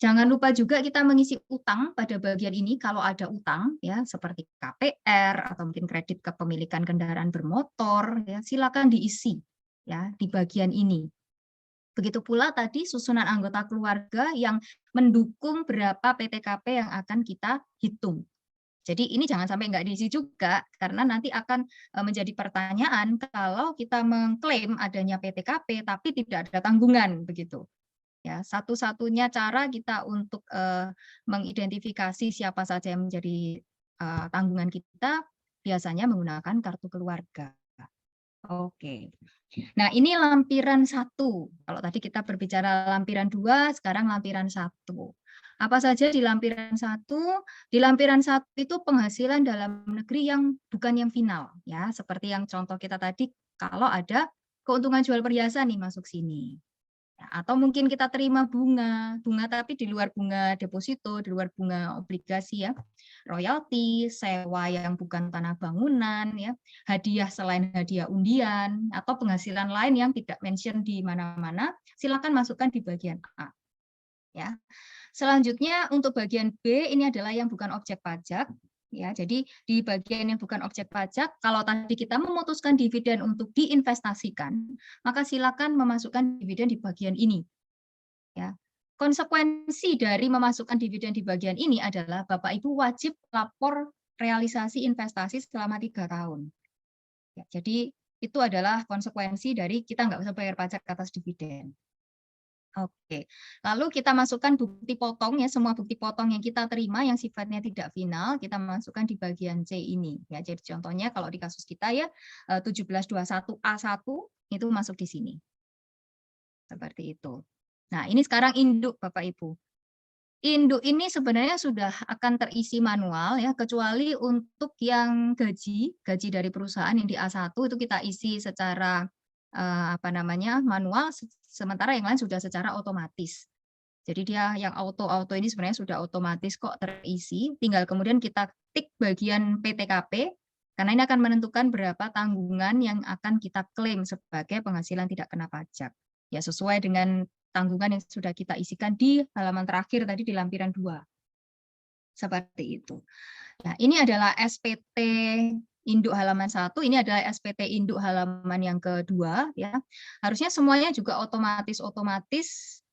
Jangan lupa juga kita mengisi utang pada bagian ini kalau ada utang ya seperti KPR atau mungkin kredit kepemilikan kendaraan bermotor ya silakan diisi ya di bagian ini. Begitu pula tadi susunan anggota keluarga yang mendukung berapa PTKP yang akan kita hitung. Jadi ini jangan sampai nggak diisi juga karena nanti akan menjadi pertanyaan kalau kita mengklaim adanya PTKP tapi tidak ada tanggungan begitu. Ya, satu-satunya cara kita untuk mengidentifikasi siapa saja yang menjadi tanggungan kita biasanya menggunakan kartu keluarga. Oke. Nah, ini lampiran 1. Kalau tadi kita berbicara lampiran 2, sekarang lampiran 1. Apa saja di lampiran 1? Di lampiran 1 itu penghasilan dalam negeri yang bukan yang final ya, seperti yang contoh kita tadi kalau ada keuntungan jual perhiasan nih masuk sini. Atau mungkin kita terima bunga tapi di luar bunga deposito, di luar bunga obligasi ya, royalti, sewa yang bukan tanah bangunan ya, hadiah selain hadiah undian, atau penghasilan lain yang tidak mention di mana-mana, silakan masukkan di bagian A. Ya. Selanjutnya untuk bagian B ini adalah yang bukan objek pajak. Ya, jadi di bagian yang bukan objek pajak, kalau tadi kita memutuskan dividen untuk diinvestasikan, maka silakan memasukkan dividen di bagian ini. Ya. Konsekuensi dari memasukkan dividen di bagian ini adalah Bapak Ibu wajib lapor realisasi investasi selama 3 tahun. Ya, jadi itu adalah konsekuensi dari kita nggak usah bayar pajak atas dividen. Oke, lalu kita masukkan bukti potong ya, semua bukti potong yang kita terima yang sifatnya tidak final, kita masukkan di bagian C ini. Ya, jadi contohnya kalau di kasus kita ya 1721A1 itu masuk di sini. Seperti itu. Nah, ini sekarang induk Bapak Ibu. Induk ini sebenarnya sudah akan terisi manual ya, kecuali untuk yang gaji dari perusahaan yang di A1 itu kita isi secara manual, sementara yang lain sudah secara otomatis. Jadi dia yang auto ini sebenarnya sudah otomatis kok terisi, tinggal kemudian kita tik bagian PTKP, karena ini akan menentukan berapa tanggungan yang akan kita klaim sebagai penghasilan tidak kena pajak. Ya sesuai dengan tanggungan yang sudah kita isikan di halaman terakhir tadi di lampiran 2. Seperti itu. Nah, ini adalah SPT induk halaman 1, ini adalah SPT induk halaman yang kedua ya. Harusnya semuanya juga otomatis.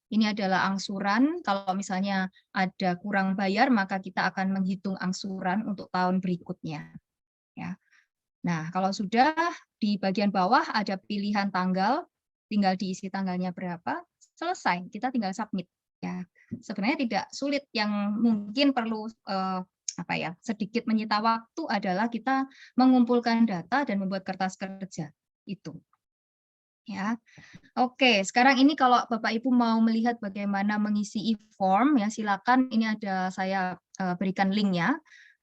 Ini adalah angsuran, kalau misalnya ada kurang bayar maka kita akan menghitung angsuran untuk tahun berikutnya. Ya. Nah, kalau sudah di bagian bawah ada pilihan tanggal, tinggal diisi tanggalnya berapa, selesai, kita tinggal submit. Ya, sebenarnya tidak sulit, yang mungkin perlu sedikit menyita waktu adalah kita mengumpulkan data dan membuat kertas kerja itu. Ya, oke. Sekarang ini kalau Bapak Ibu mau melihat bagaimana mengisi e-form ya silakan. Ini ada saya berikan linknya.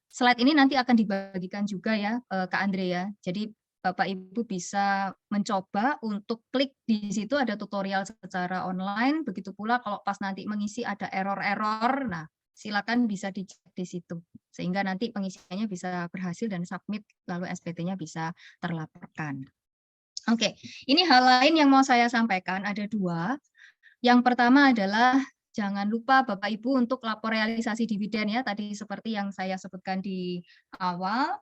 Slide ini nanti akan dibagikan juga ya Kak Andre ya. Jadi Bapak Ibu bisa mencoba untuk klik di situ ada tutorial secara online. Begitu pula kalau pas nanti mengisi ada error-error, nah silakan bisa dicek di situ sehingga nanti pengisiannya bisa berhasil dan submit lalu SPT-nya bisa terlaporkan. Oke, ini hal lain yang mau saya sampaikan ada 2. Yang pertama adalah jangan lupa Bapak Ibu untuk lapor realisasi dividen ya, tadi seperti yang saya sebutkan di awal.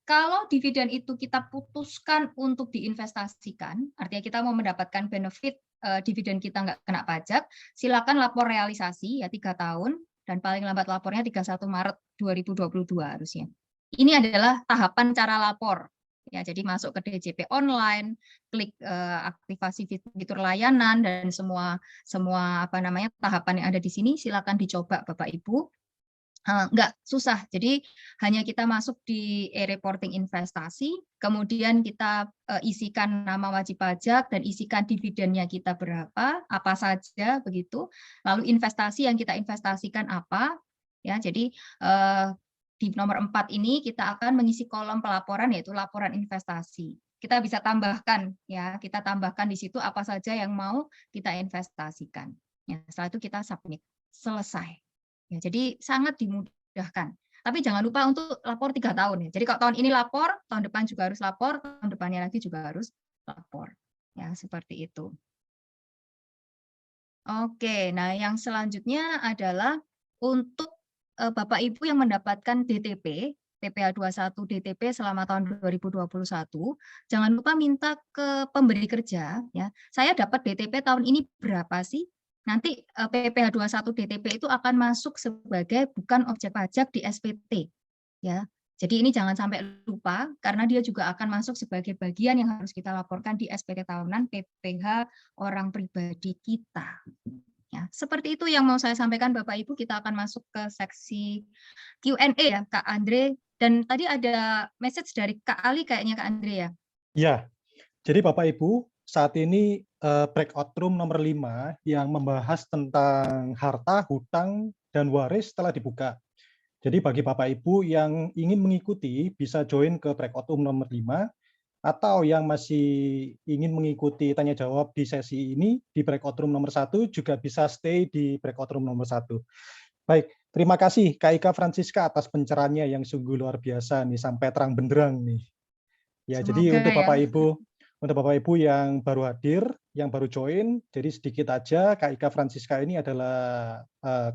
Kalau dividen itu kita putuskan untuk diinvestasikan, artinya kita mau mendapatkan benefit dividen kita nggak kena pajak, silakan lapor realisasi ya 3 tahun, dan paling lambat lapornya 31 Maret 2022 harusnya. Ini adalah tahapan cara lapor. Ya, jadi masuk ke DJP online, klik aktivasi fitur layanan dan semua tahapan yang ada di sini silakan dicoba Bapak Ibu. Enggak susah. Jadi hanya kita masuk di e-reporting investasi, kemudian kita isikan nama wajib pajak dan isikan dividennya kita berapa, apa saja begitu. Lalu investasi yang kita investasikan apa. Ya, jadi di nomor 4 ini kita akan mengisi kolom pelaporan yaitu laporan investasi. kita bisa tambahkan ya, kita tambahkan di situ apa saja yang mau kita investasikan. Ya, setelah itu kita submit, selesai. Ya, jadi sangat dimudahkan. Tapi jangan lupa untuk lapor 3 tahun ya. Jadi kalau tahun ini lapor, tahun depan juga harus lapor, tahun depannya lagi juga harus lapor. Ya, seperti itu. Oke, nah yang selanjutnya adalah untuk Bapak Ibu yang mendapatkan DTP, PPh 21 DTP selama tahun 2021, jangan lupa minta ke pemberi kerja ya. Saya dapat DTP tahun ini berapa sih? Nanti PPh 21 DTP itu akan masuk sebagai bukan objek pajak di SPT ya. Jadi ini jangan sampai lupa karena dia juga akan masuk sebagai bagian yang harus kita laporkan di SPT tahunan PPh orang pribadi kita. Ya, seperti itu yang mau saya sampaikan Bapak Ibu. Kita akan masuk ke seksi Q&A ya Kak Andre. Dan tadi ada message dari Kak Ali kayaknya Kak Andre ya. Ya, jadi Bapak Ibu, saat ini breakout room nomor 5 yang membahas tentang harta, hutang, dan waris telah dibuka. Jadi bagi Bapak Ibu yang ingin mengikuti bisa join ke breakout room nomor 5 atau yang masih ingin mengikuti tanya jawab di sesi ini di breakout room nomor 1 juga bisa stay di breakout room nomor 1. Baik, terima kasih Kak Ika Francisca atas pencerahannya yang sungguh luar biasa nih sampai terang benderang nih. Ya, jadi Semoga untuk Bapak Ibu yang baru hadir, yang baru join, jadi sedikit aja Kak Ika Francisca ini adalah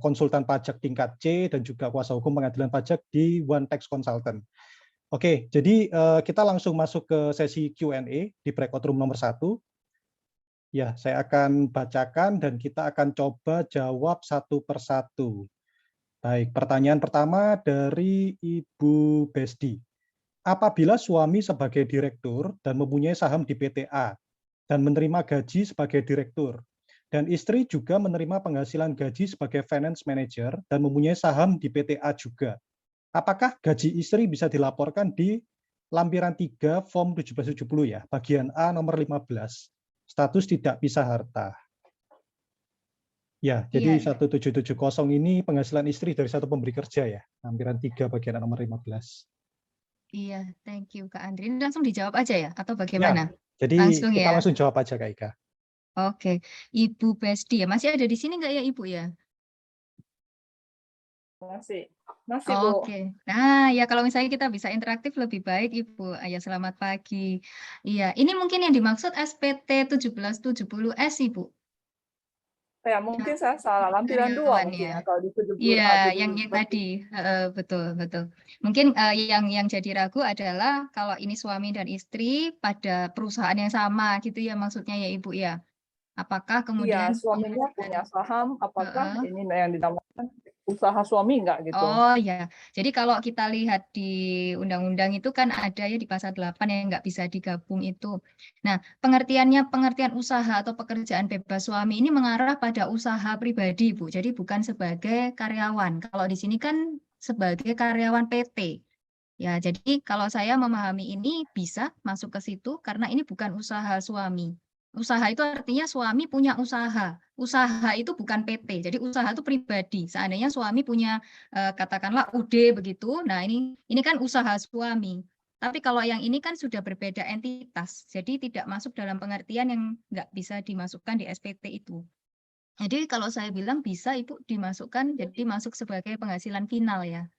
konsultan pajak tingkat C dan juga kuasa hukum pengadilan pajak di One Tax Consultant. Oke, jadi kita langsung masuk ke sesi Q&A di breakout room nomor 1. Ya, saya akan bacakan dan kita akan coba jawab satu persatu. Baik, pertanyaan pertama dari Ibu Besti. Apabila suami sebagai direktur dan mempunyai saham di PTA dan menerima gaji sebagai direktur, dan istri juga menerima penghasilan gaji sebagai finance manager dan mempunyai saham di PTA juga, apakah gaji istri bisa dilaporkan di lampiran 3 form 1770 ya, bagian A nomor 15, status tidak pisah harta. Ya, jadi 1770 ini penghasilan istri dari satu pemberi kerja ya, lampiran 3 bagian A nomor 15. Iya, thank you Kak Andre. Ini langsung dijawab aja ya atau Ya, bagaimana? jadi Langsung kita ya. langsung jawab aja Kak Ika. Oke, Ibu Besti ya. Masih ada di sini nggak ya Ibu ya? Masih Bu. Oke. Nah, ya kalau misalnya kita bisa interaktif lebih baik Ibu. Ya, selamat pagi. Iya, ini mungkin yang dimaksud SPT 1770S Ibu. Ya, mungkin saya salah. Lampiran 2 mungkin ya kalau di 70. Iya, yang tadi. Betul, betul. Mungkin yang jadi ragu adalah kalau ini suami dan istri pada perusahaan yang sama gitu ya maksudnya ya Ibu ya. Apakah kemudian suaminya punya saham, apakah ini yang dinamakan usaha suami enggak gitu? Oh ya, jadi kalau kita lihat di undang-undang itu kan ada ya di pasal 8 yang nggak bisa digabung itu. Nah, pengertian usaha atau pekerjaan bebas suami ini mengarah pada usaha pribadi, Bu. Jadi bukan sebagai karyawan. Kalau di sini kan sebagai karyawan PT. Ya, jadi kalau saya memahami ini bisa masuk ke situ karena ini bukan usaha suami. Usaha itu artinya suami punya usaha. Usaha itu bukan PT. Jadi usaha itu pribadi. Seandainya suami punya katakanlah UD begitu. Nah, ini kan usaha suami. Tapi kalau yang ini kan sudah berbeda entitas. Jadi tidak masuk dalam pengertian yang nggak bisa dimasukkan di SPT itu. Jadi kalau saya bilang bisa Ibu dimasukkan jadi masuk sebagai penghasilan final ya.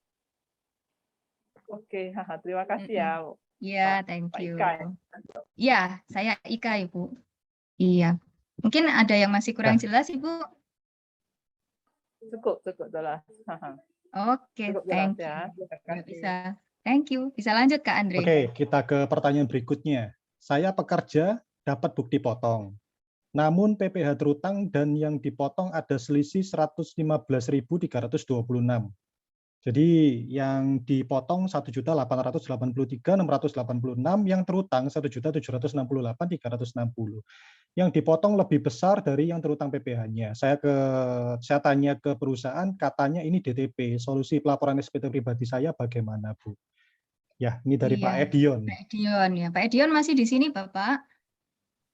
Oke, terima kasih ya. Iya, thank you. Ika, ya. Ya, saya Ika, Ibu. Iya. Mungkin ada yang masih kurang jelas, Ibu? Cukup jelas. Oke, Cukup thank jelas, you. ya. Bisa. Thank you. Bisa lanjut, Kak Andre. Oke, kita ke pertanyaan berikutnya. Saya pekerja dapat bukti potong. Namun PPh terutang dan yang dipotong ada selisih 115.326. Jadi yang dipotong 1.883.686, yang terutang 1.768.360. Yang dipotong lebih besar dari yang terutang PPh-nya. Saya tanya ke perusahaan, katanya ini DTP. Solusi pelaporan SPT pribadi saya bagaimana, Bu? Ya, ini dari Pak Edion. Pak Edion ya. Pak Edion masih di sini, Bapak?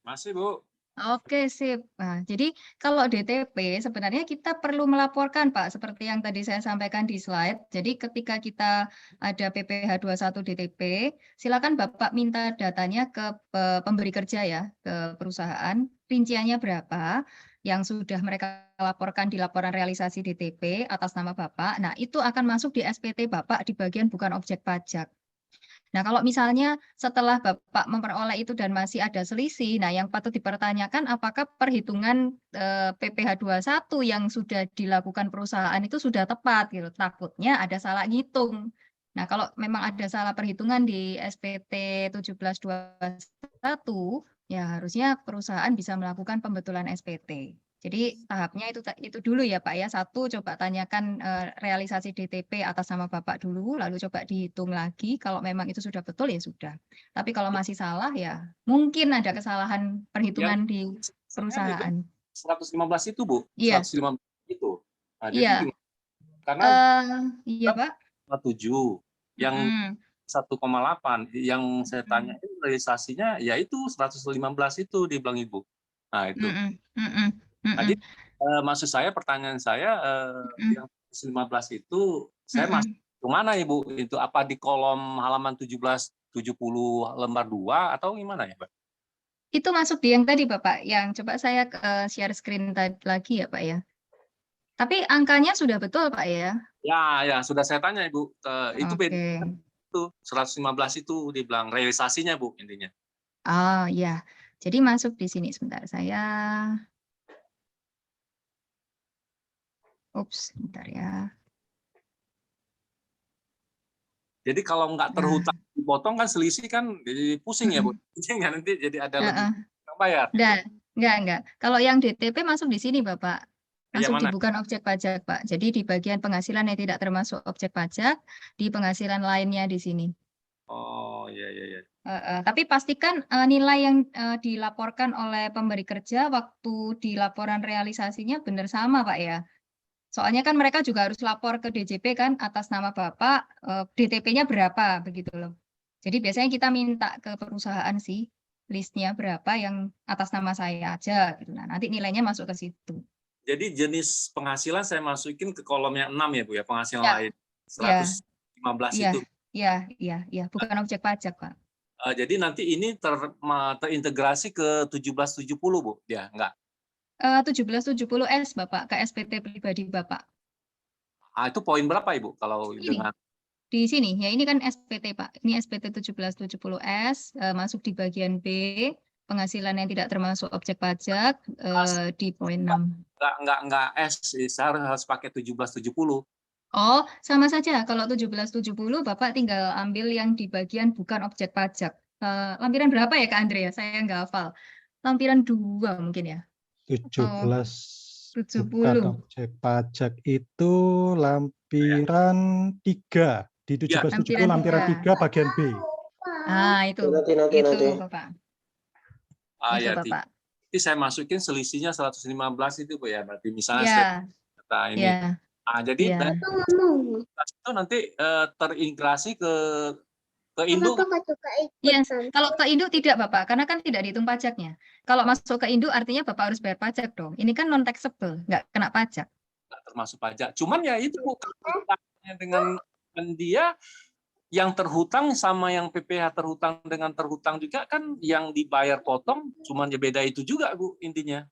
Masih, Bu. Oke, sip. Nah, jadi kalau DTP sebenarnya kita perlu melaporkan, Pak, seperti yang tadi saya sampaikan di slide. Jadi ketika kita ada PPh 21 DTP, silakan Bapak minta datanya ke pemberi kerja ya, ke perusahaan, rinciannya berapa yang sudah mereka laporkan di laporan realisasi DTP atas nama Bapak. Nah, itu akan masuk di SPT Bapak di bagian bukan objek pajak. Nah, kalau misalnya setelah Bapak memperoleh itu dan masih ada selisih, nah yang patut dipertanyakan apakah perhitungan PPh 21 yang sudah dilakukan perusahaan itu sudah tepat gitu. Takutnya ada salah ngitung. Nah, kalau memang ada salah perhitungan di SPT 1721, ya harusnya perusahaan bisa melakukan pembetulan SPT. Jadi tahapnya itu dulu ya Pak ya. Satu, coba tanyakan realisasi DTP atas nama Bapak dulu, lalu coba dihitung lagi. Kalau memang itu sudah betul ya sudah. Tapi kalau masih salah ya mungkin ada kesalahan Yang perhitungan di saya perusahaan. 115 itu, Bu. Iya, 115 itu. Nah, jadi iya. gimana? Karena Iya Pak. 7 yang Mm-mm. 1,8 yang saya tanya Mm-mm. itu realisasinya yaitu 115 itu dibilang Ibu. Nah, itu. Mm-mm. Mm-mm. Jadi Mm-mm. maksud saya pertanyaan saya Mm-mm. yang 115 itu saya masuk Mm-mm. ke mana Ibu? Itu apa di kolom halaman 1770 lembar 2 atau gimana ya, Pak? Itu masuk di yang tadi Bapak, yang coba saya share screen lagi ya Pak ya. Tapi angkanya sudah betul Pak ya. Ya, sudah saya tanya Ibu. Itu beda Oke. itu 115 itu dibilang realisasinya Bu intinya. Oh ya, jadi masuk di sini sebentar saya. Ups, sebentar ya. Jadi kalau nggak terhutang dipotong kan selisih kan jadi pusing ya Bu. Jadi nanti jadi ada lebih yang bayar. Enggak. Kalau yang DTP masuk di sini Bapak. Yang Masuk di mana? bukan objek pajak Pak. Jadi di bagian penghasilan yang tidak termasuk objek pajak, di penghasilan lainnya di sini. Oh, iya. Tapi pastikan nilai yang dilaporkan oleh pemberi kerja waktu di laporan realisasinya benar sama Pak ya. Soalnya kan mereka juga harus lapor ke DJP kan atas nama Bapak, DTP-nya berapa begitu loh. Jadi biasanya kita minta ke perusahaan sih listnya berapa yang atas nama saya aja gitu. Nah, nanti nilainya masuk ke situ. Jadi jenis penghasilan saya masukin ke kolom yang 6 ya Bu ya, penghasilan Ya. lain. 115 itu. Iya, bukan objek pajak, Pak. Jadi nanti ini terintegrasi ke 1770 Bu, ya enggak? 1770S Bapak, ke SPT pribadi Bapak. Itu poin berapa Ibu kalau dengan Di sini, ya ini kan SPT Pak. Ini SPT 1770S, masuk di bagian B, penghasilan yang tidak termasuk objek pajak, di poin 6. enggak S, saya harus pakai 1770. Oh, sama saja. Kalau 1770, Bapak tinggal ambil yang di bagian bukan objek pajak. Lampiran berapa ya Kak Andre ya? Saya nggak hafal. Lampiran 2 mungkin ya? 17 70. bukan objek pajak itu lampiran 3. Di 1770 lampiran 3 bagian B. Itu. Nanti. Itu Bapak. Itu Ya, Bapak. Jadi saya masukin selisihnya 115 itu Bu ya. Berarti misalnya Ya. saya data ini. Ya. Jadi Ya. itu nanti terintegrasi ke induk. Iya, kalau ke induk tidak Bapak, karena kan tidak dihitung pajaknya. Kalau masuk ke induk artinya Bapak harus bayar pajak dong. Ini kan non taxable, nggak kena pajak. Nggak termasuk pajak. Cuman ya itu Bu, dengan dia yang terhutang sama yang PPh terhutang dengan terhutang juga kan yang dibayar potong, cuman ya beda itu juga Bu intinya.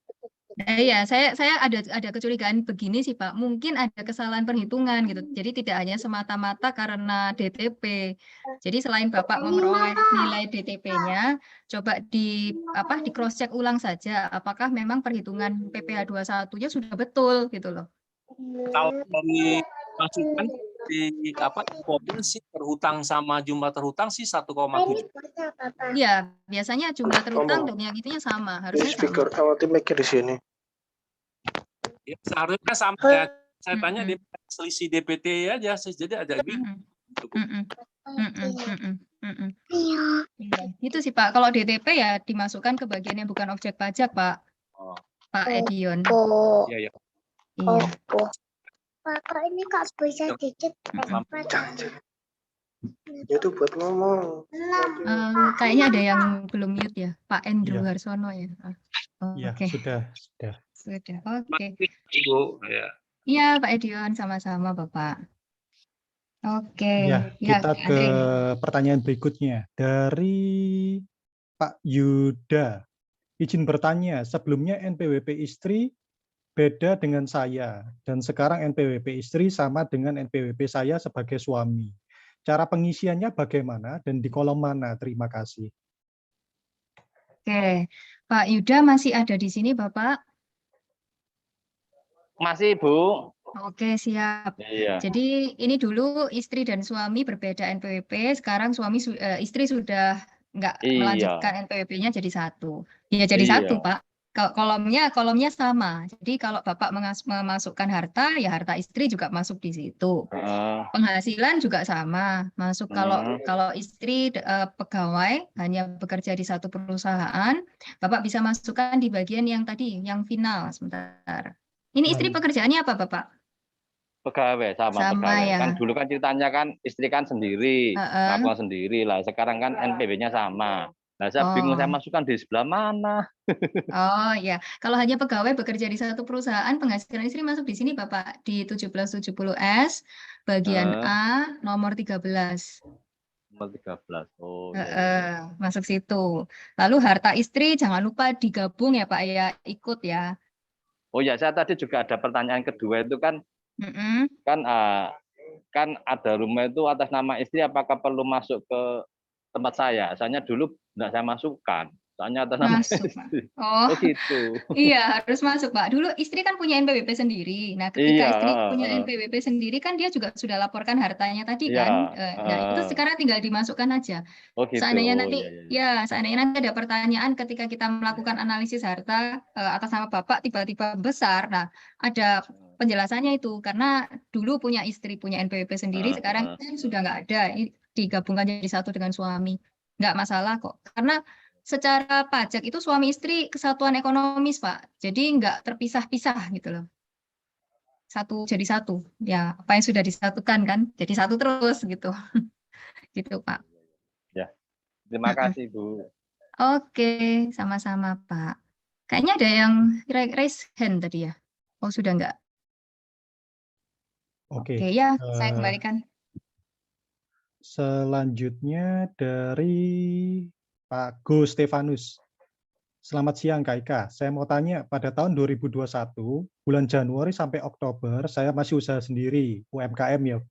Iya, saya ada kecurigaan begini sih Pak. Mungkin ada kesalahan perhitungan gitu. Jadi tidak hanya semata-mata karena DTP. Jadi selain Bapak memperoleh nilai DTP-nya, coba di cross check ulang saja apakah memang perhitungan PPh 21-nya sudah betul gitu loh. Kalau dari masukan di sih terhutang sama jumlah terhutang sih 1,7. Iya, biasanya jumlah terhutang dan yang itunya sama, harusnya Speaker, sama. mic di sini. Ya, seharusnya sama ya. Saya tanya di selisih DPT aja, jadi ada bingung. Itu sih Pak. Kalau DTP ya dimasukkan ke bagian yang bukan objek pajak Pak. Pak Edion. Iya. Iya. Kakak ini Kak bisa dikit. Itu buat ngomong. Kayaknya ada yang belum mute ya, Pak Endro Iya. Harsono ya. Iya, Oke, sudah. sudah. Oke. Ibu, ya. Iya, Pak Edion, sama-sama, Bapak. Oke, Ya, ya, kita Kak ke Andre. pertanyaan berikutnya. Dari Pak Yuda. Izin bertanya, sebelumnya NPWP istri beda dengan saya, dan sekarang NPWP istri sama dengan NPWP saya sebagai suami. Cara pengisiannya bagaimana dan di kolom mana? Terima kasih. Oke, Pak Yuda masih ada di sini, Bapak? Masih, Bu. Oke, siap. Iya. Jadi ini dulu istri dan suami berbeda NPWP, sekarang istri sudah nggak Iya. melanjutkan NPWP-nya jadi satu. Ya jadi satu, Iya. Pak. Kolomnya sama. Jadi kalau Bapak memasukkan harta, ya harta istri juga masuk di situ. Heeh. Penghasilan juga sama, masuk kalau istri pegawai hanya bekerja di satu perusahaan, Bapak bisa masukkan di bagian yang tadi, yang final. Sebentar. Ini istri pekerjaannya apa, Bapak? Pegawai, sama pegawai. Ya. Kan dulu kan ceritanya kan istri kan sendiri, ngapung sendiri lah. Sekarang kan NPWP-nya sama. Nah, saya bingung saya masukkan di sebelah mana. Oh ya, kalau hanya pegawai bekerja di satu perusahaan, penghasilan istri masuk di sini, Bapak, di 1770S, bagian A, nomor 13. Nomor 13. Oh, iya. Masuk situ. Lalu harta istri jangan lupa digabung ya, Pak, ya, ikut ya. Oh ya, saya tadi juga ada pertanyaan kedua itu kan, kan ada rumah itu atas nama istri, apakah perlu masuk ke tempat saya? Soalnya dulu nggak saya masukkan. Soalnya atas nama istri. Oh, gitu. Iya, harus masuk, Pak. Dulu istri kan punya NPWP sendiri. Nah, ketika istri punya NPWP sendiri kan dia juga sudah laporkan hartanya tadi kan. Nah, itu sekarang tinggal dimasukkan aja. Oh, gitu. Seandainya nanti seandainya nanti ada pertanyaan ketika kita melakukan analisis harta atas nama Bapak tiba-tiba besar. Nah, ada penjelasannya itu karena dulu punya istri punya NPWP sendiri, sekarang kan sudah nggak ada. Ini digabungkan jadi satu dengan suami. Nggak masalah kok. Karena secara pajak itu suami istri kesatuan ekonomis, Pak. Jadi nggak terpisah-pisah gitu loh. Satu jadi satu. Ya, apa yang sudah disatukan kan, jadi satu terus gitu. Gitu, Pak. Ya, terima kasih, Bu. Oke, sama-sama, Pak. Kayaknya ada yang raise hand tadi ya. Oh, sudah nggak? Oke, ya, saya kembalikan. Selanjutnya dari Pak Go Stefanus. Selamat siang Kak Ika. Saya mau tanya, pada tahun 2021, bulan Januari sampai Oktober, saya masih usaha sendiri, UMKM ya,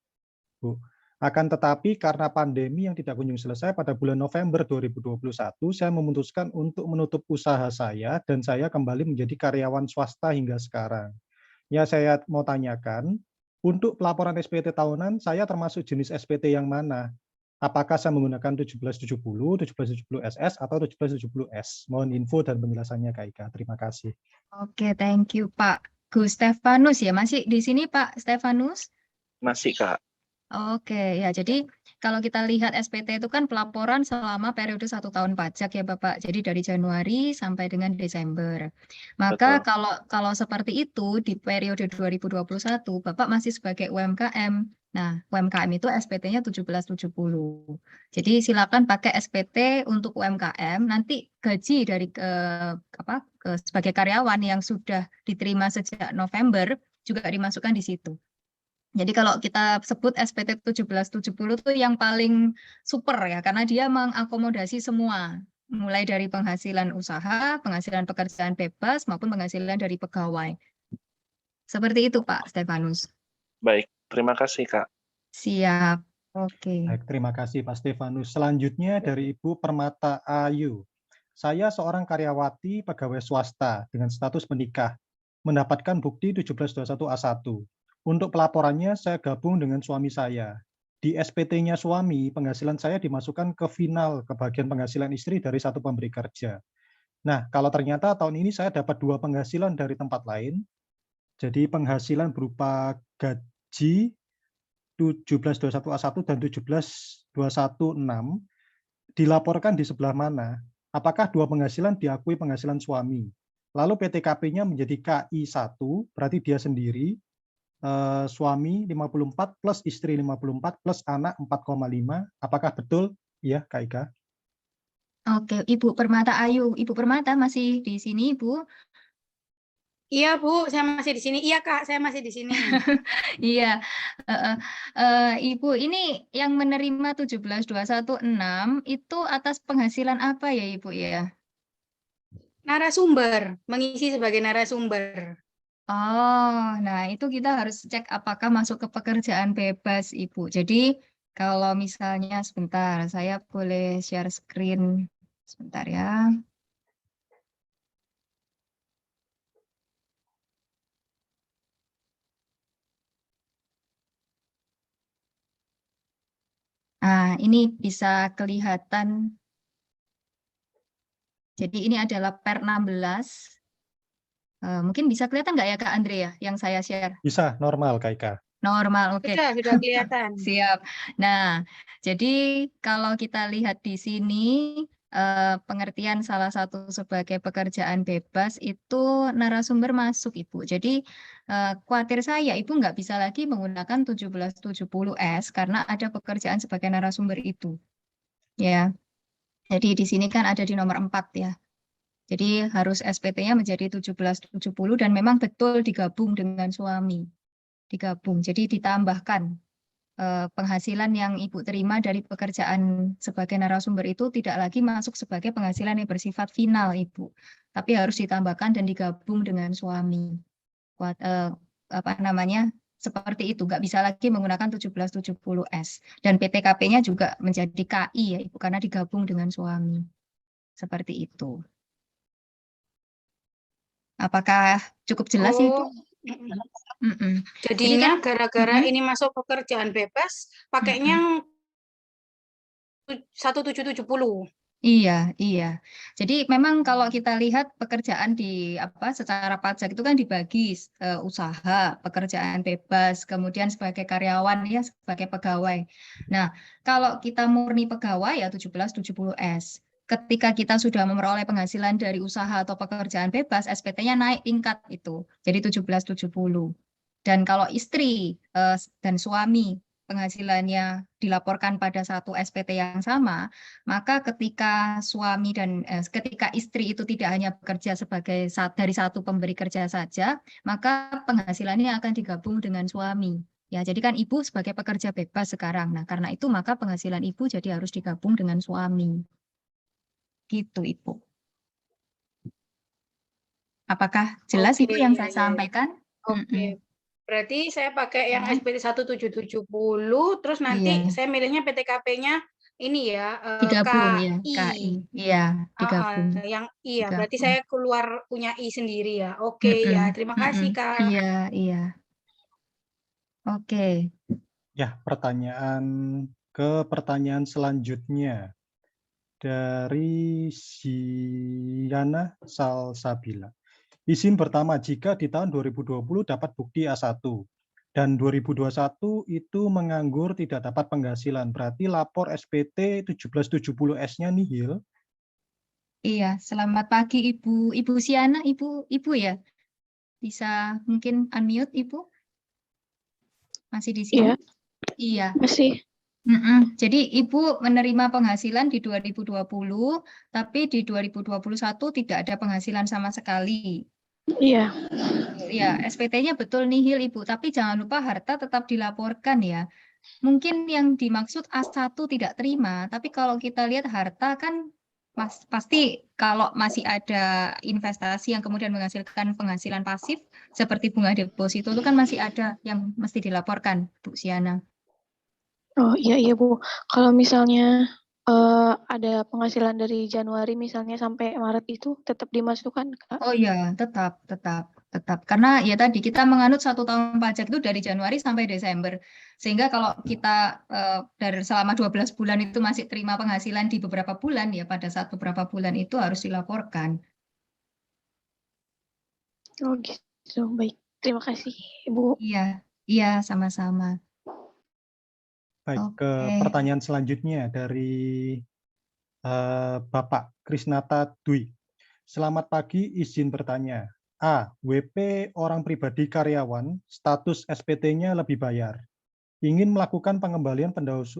Bu. Akan tetapi karena pandemi yang tidak kunjung selesai, pada bulan November 2021, saya memutuskan untuk menutup usaha saya dan saya kembali menjadi karyawan swasta hingga sekarang. Ya, saya mau tanyakan, untuk pelaporan SPT tahunan, saya termasuk jenis SPT yang mana? Apakah saya menggunakan 1770, 1770SS, atau 1770S? Mohon info dan penjelasannya, Kak Ika. Terima kasih. Oke, thank you, Pak Gus Stefanus ya. Masih di sini, Pak Stefanus? Masih, Kak. Oke, ya. Jadi kalau kita lihat SPT itu kan pelaporan selama periode 1 tahun pajak ya, Bapak. Jadi dari Januari sampai dengan Desember. Maka kalau seperti itu di periode 2021, Bapak masih sebagai UMKM. Nah, UMKM itu SPT-nya 1770. Jadi silakan pakai SPT untuk UMKM. Nanti gaji dari sebagai karyawan yang sudah diterima sejak November juga dimasukkan di situ. Jadi kalau kita sebut SPT 1770 itu yang paling super ya, karena dia mengakomodasi semua, mulai dari penghasilan usaha, penghasilan pekerjaan bebas, maupun penghasilan dari pegawai. Seperti itu, Pak Stefanus. Baik, terima kasih, Kak. Siap, oke. Baik, terima kasih Pak Stefanus. Selanjutnya dari Ibu Permata Ayu. Saya seorang karyawati pegawai swasta dengan status menikah, mendapatkan bukti 1721A1. Untuk pelaporannya, saya gabung dengan suami saya. Di SPT-nya suami, penghasilan saya dimasukkan ke final, ke bagian penghasilan istri dari satu pemberi kerja. Nah, kalau ternyata tahun ini saya dapat 2 penghasilan dari tempat lain, jadi penghasilan berupa gaji 1721A1 dan 1721/6, dilaporkan di sebelah mana? Apakah 2 penghasilan diakui penghasilan suami? Lalu PTKP-nya menjadi KI1, berarti dia sendiri, suami 54 plus istri 54 plus anak 4,5. Apakah betul? Ya, Kak Ika. Oke, Ibu Permata Ayu. Ibu Permata masih di sini, Ibu? Iya, Bu, saya masih di sini. Iya, Kak, saya masih di sini. Iya. Ibu, ini yang menerima 17.216 itu atas penghasilan apa ya, Ibu ya? Narasumber, mengisi sebagai narasumber. Oh, nah itu kita harus cek apakah masuk ke pekerjaan bebas, Ibu. Jadi kalau misalnya sebentar, saya boleh share screen sebentar ya. Nah, ini bisa kelihatan. Jadi ini adalah per 16. Mungkin bisa kelihatan nggak ya Kak Andre ya yang saya share? Bisa, normal Kak Ika. Normal, oke. Sudah kelihatan. Siap. Nah, jadi kalau kita lihat di sini, pengertian salah satu sebagai pekerjaan bebas itu narasumber masuk, Ibu. Jadi, khawatir saya, Ibu nggak bisa lagi menggunakan 1770S karena ada pekerjaan sebagai narasumber itu. Ya, jadi di sini kan ada di nomor 4 ya. Jadi harus SPT-nya menjadi 1770 dan memang betul digabung dengan suami. Digabung, jadi ditambahkan penghasilan yang Ibu terima dari pekerjaan sebagai narasumber itu tidak lagi masuk sebagai penghasilan yang bersifat final, Ibu. Tapi harus ditambahkan dan digabung dengan suami. Apa namanya? Seperti itu, nggak bisa lagi menggunakan 1770S. Dan PTKP-nya juga menjadi KI ya, Ibu, karena digabung dengan suami. Seperti itu. Apakah cukup jelas, Ibu? Jadinya gara-gara ini masuk pekerjaan bebas, pakainya 1770. Iya, iya. Jadi memang kalau kita lihat pekerjaan di secara pajak itu kan dibagi usaha, pekerjaan bebas, kemudian sebagai karyawan ya sebagai pegawai. Nah, kalau kita murni pegawai ya 1770S. Ketika kita sudah memperoleh penghasilan dari usaha atau pekerjaan bebas, SPT-nya naik tingkat itu. Jadi 1770. Dan kalau istri dan suami penghasilannya dilaporkan pada satu SPT yang sama, maka ketika suami dan ketika istri itu tidak hanya bekerja sebagai dari satu pemberi kerja saja, maka penghasilannya akan digabung dengan suami. Ya, jadi kan ibu sebagai pekerja bebas sekarang. Nah, karena itu maka penghasilan ibu jadi harus digabung dengan suami. Gitu, Ibu. Apakah jelas Ibu yang saya sampaikan? Oke. Berarti saya pakai yang SPT 1770, terus nanti saya milihnya PTKP-nya ini ya, digabung ya, KI. KI. Iya, digabung. Berarti saya keluar punya I sendiri ya. Oke, ya, terima kasih, Kak. Iya, iya. Oke. Ya, pertanyaan selanjutnya dari Siana Salsabila. Izin pertama, jika di tahun 2020 dapat bukti A1 dan 2021 itu menganggur tidak dapat penghasilan, berarti lapor SPT 1770S-nya nihil? Iya, selamat pagi Ibu. Ibu Siana, Ibu ya? Bisa mungkin unmute Ibu? Masih di sini? Iya. Masih. Jadi Ibu menerima penghasilan di 2020, tapi di 2021 tidak ada penghasilan sama sekali. Iya. Ya, SPT-nya betul nihil Ibu, tapi jangan lupa harta tetap dilaporkan ya. Mungkin yang dimaksud A1 tidak terima, tapi kalau kita lihat harta kan pasti kalau masih ada investasi yang kemudian menghasilkan penghasilan pasif seperti bunga deposito itu kan masih ada yang mesti dilaporkan, Bu Siana. Oh iya Bu, kalau misalnya ada penghasilan dari Januari misalnya sampai Maret itu tetap dimasukkan, Kak? Oh iya, tetap. Karena ya tadi kita menganut 1 tahun pajak itu dari Januari sampai Desember. Sehingga kalau kita dari selama 12 bulan itu masih terima penghasilan di beberapa bulan, ya pada saat beberapa bulan itu harus dilaporkan. Oh gitu, baik. Terima kasih, Ibu. Iya, sama-sama. Baik, ke pertanyaan selanjutnya dari Bapak Krisnata Dwi. Selamat pagi, izin bertanya. A. WP orang pribadi karyawan, status SPT-nya lebih bayar. Ingin melakukan pengembalian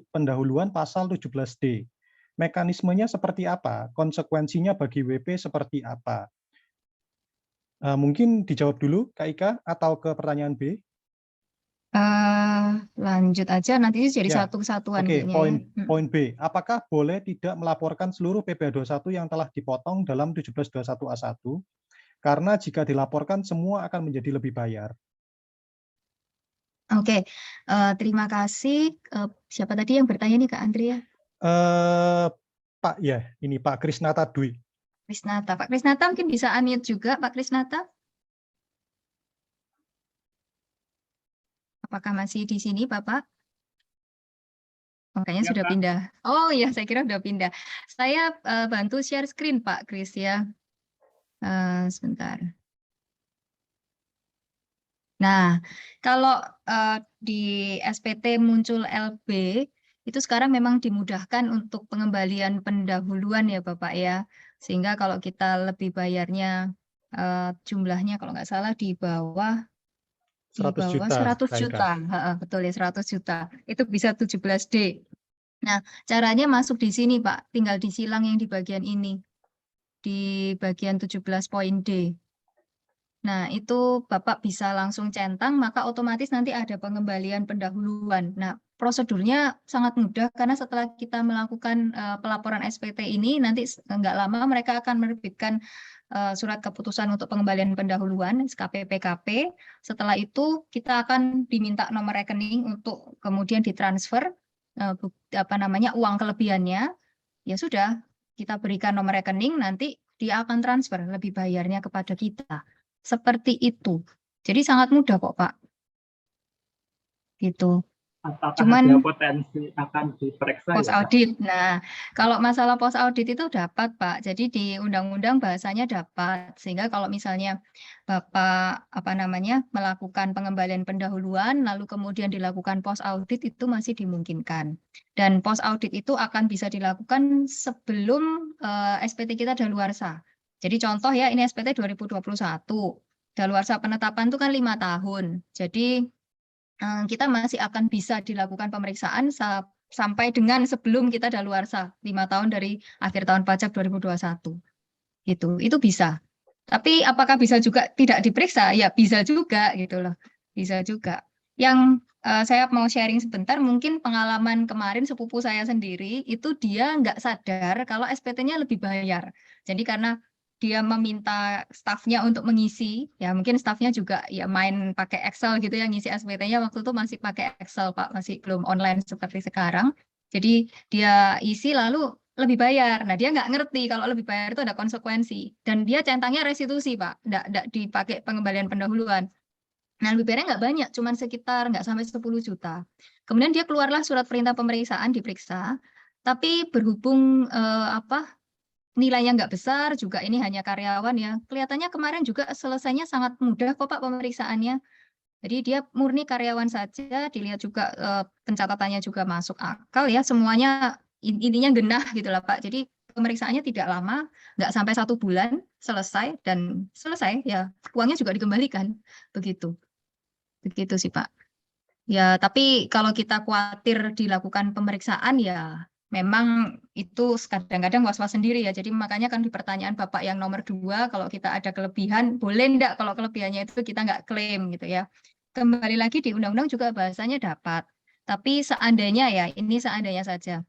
pendahuluan pasal 17D. mekanismenya seperti apa? Konsekuensinya bagi WP seperti apa? Mungkin dijawab dulu, Kak Ika, atau ke pertanyaan B? Lanjut aja, nanti jadi Ya, satu kesatuan Oke, kayaknya ya. poin B. Apakah boleh tidak melaporkan seluruh PPh 21 yang telah dipotong dalam 1721A1? Karena jika dilaporkan semua akan menjadi lebih bayar. Oke, terima kasih. Siapa tadi yang bertanya nih Kak Andrea? Pak, ya, ini Pak Krisnata Dwi. Krisnata. Pak Krisnata mungkin bisa unmute juga, Pak Krisnata? Apakah masih di sini, Bapak? Makanya sudah pindah. Oh iya, saya kira sudah pindah. Saya bantu share screen, Pak Kris ya. Sebentar. Nah, kalau di SPT muncul LB, itu sekarang memang dimudahkan untuk pengembalian pendahuluan ya Bapak ya. Sehingga kalau kita lebih bayarnya jumlahnya kalau nggak salah di bawah 100 juta. 100 juta. Betul ya, 100 juta. Itu bisa 17D. Nah, caranya masuk di sini Pak, tinggal disilang yang di bagian ini. Di bagian 17 poin D. Nah, itu Bapak bisa langsung centang, maka otomatis nanti ada pengembalian pendahuluan. Nah, prosedurnya sangat mudah karena setelah kita melakukan pelaporan SPT ini, nanti nggak lama mereka akan menerbitkan surat keputusan untuk pengembalian pendahuluan, SKP-PKP. Setelah itu kita akan diminta nomor rekening untuk kemudian ditransfer uang kelebihannya. Ya sudah, kita berikan nomor rekening, nanti dia akan transfer lebih bayarnya kepada kita. Seperti itu. Jadi sangat mudah kok, Pak. Gitu. Apakah Cuman ada potensi akan diperiksa post ya, Pak? audit. Nah, kalau masalah post audit itu dapat, Pak. Jadi di undang-undang bahasanya dapat. Sehingga kalau misalnya Bapak melakukan pengembalian pendahuluan lalu kemudian dilakukan post audit itu masih dimungkinkan. Dan post audit itu akan bisa dilakukan sebelum SPT kita daluarsa. Jadi contoh ya, ini SPT 2021. Daluarsa penetapan itu kan 5 tahun. Jadi kita masih akan bisa dilakukan pemeriksaan sampai dengan sebelum kita daluarsa 5 tahun dari akhir tahun pajak 2021. Itu bisa. Tapi apakah bisa juga tidak diperiksa? Ya bisa juga gitu loh. Bisa juga. Yang saya mau sharing sebentar, mungkin pengalaman kemarin sepupu saya sendiri itu dia nggak sadar kalau SPT-nya lebih bayar. Jadi karena dia meminta stafnya untuk mengisi, ya mungkin stafnya juga ya main pakai Excel gitu ya, ngisi SPT-nya waktu itu masih pakai Excel Pak, masih belum online seperti sekarang. Jadi dia isi lalu lebih bayar. Nah dia nggak ngerti kalau lebih bayar itu ada konsekuensi. Dan dia centangnya restitusi Pak, nggak dipakai pengembalian pendahuluan. Nah lebih bayarnya nggak banyak, cuman sekitar nggak sampai 10 juta. Kemudian dia keluarlah surat perintah pemeriksaan, diperiksa. Tapi berhubung nilainya nggak besar, juga ini hanya karyawan ya. Kelihatannya kemarin juga selesainya sangat mudah kok Pak pemeriksaannya. Jadi dia murni karyawan saja, dilihat juga pencatatannya juga masuk akal ya, semuanya intinya genah gitu lah Pak. Jadi pemeriksaannya tidak lama, nggak sampai 1 bulan selesai dan selesai ya, uangnya juga dikembalikan. Begitu sih Pak. Ya, tapi kalau kita khawatir dilakukan pemeriksaan ya memang itu kadang-kadang was-was sendiri ya. Jadi makanya kan di pertanyaan Bapak yang nomor 2, kalau kita ada kelebihan, boleh enggak kalau kelebihannya itu kita nggak klaim gitu ya. Kembali lagi di undang-undang juga bahasanya dapat. Tapi seandainya ya, ini seandainya saja.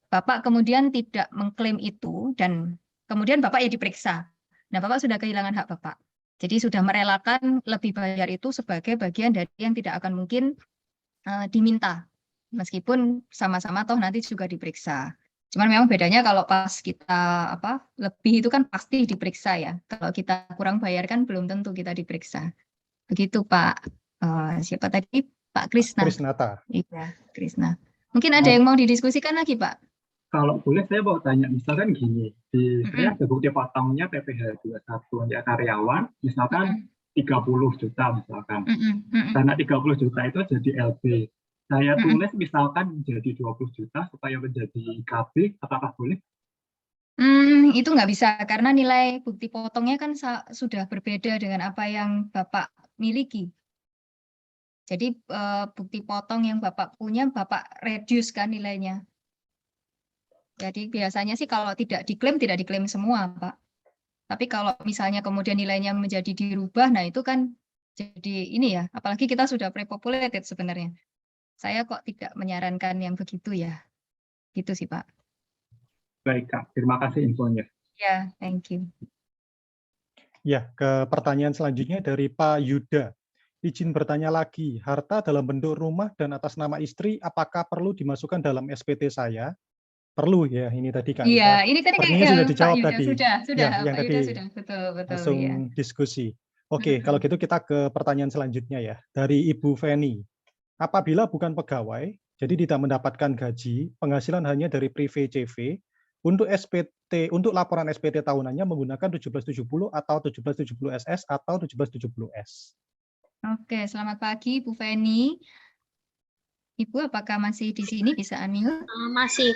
Bapak kemudian tidak mengklaim itu dan kemudian Bapak ya diperiksa. Nah, Bapak sudah kehilangan hak Bapak. Jadi sudah merelakan lebih bayar itu sebagai bagian dari yang tidak akan mungkin diminta. Meskipun sama-sama toh nanti juga diperiksa. Cuman memang bedanya kalau pas kita lebih itu kan pasti diperiksa ya. Kalau kita kurang bayar kan belum tentu kita diperiksa. Begitu Pak. Siapa tadi? Pak Krisna. Krisnata. Iya, Krisna. Mungkin ada yang mau didiskusikan lagi Pak? Kalau boleh saya mau tanya, misalkan gini, saya ada bukti potongnya PPh 21 ya karyawan, misalkan 30 juta misalkan. Karena 30 juta itu jadi LB. Saya tulis misalkan menjadi 20 juta supaya menjadi KB, apakah boleh? Itu nggak bisa karena nilai bukti potongnya kan sudah berbeda dengan apa yang Bapak miliki. Jadi bukti potong yang Bapak punya, Bapak reduce kan nilainya. Jadi biasanya sih kalau tidak diklaim semua, Pak. Tapi kalau misalnya kemudian nilainya menjadi dirubah, nah itu kan jadi ini ya, apalagi kita sudah pre-populated sebenarnya. Saya kok tidak menyarankan yang begitu ya. Gitu sih, Pak. Baik, Kak. Terima kasih infonya. Ya, thank you. Ya, ke pertanyaan selanjutnya dari Pak Yuda. Izin bertanya lagi, harta dalam bentuk rumah dan atas nama istri, apakah perlu dimasukkan dalam SPT saya? Perlu ya, ini tadi Kak. Iya, ini tadi Sepertinya sudah Pak dijawab Yuda tadi. sudah, Ya, yang Pak Yuda tadi sudah, betul, langsung ya. diskusi. Oke, kalau gitu kita ke pertanyaan selanjutnya ya. Dari Ibu Feni. Apabila bukan pegawai, jadi tidak mendapatkan gaji, penghasilan hanya dari prive CV, untuk SPT, untuk laporan SPT tahunannya menggunakan 1770 atau 1770 SS atau 1770 S. Oke, selamat pagi Bu Feni. Ibu apakah masih di sini, bisa unmute? Masih.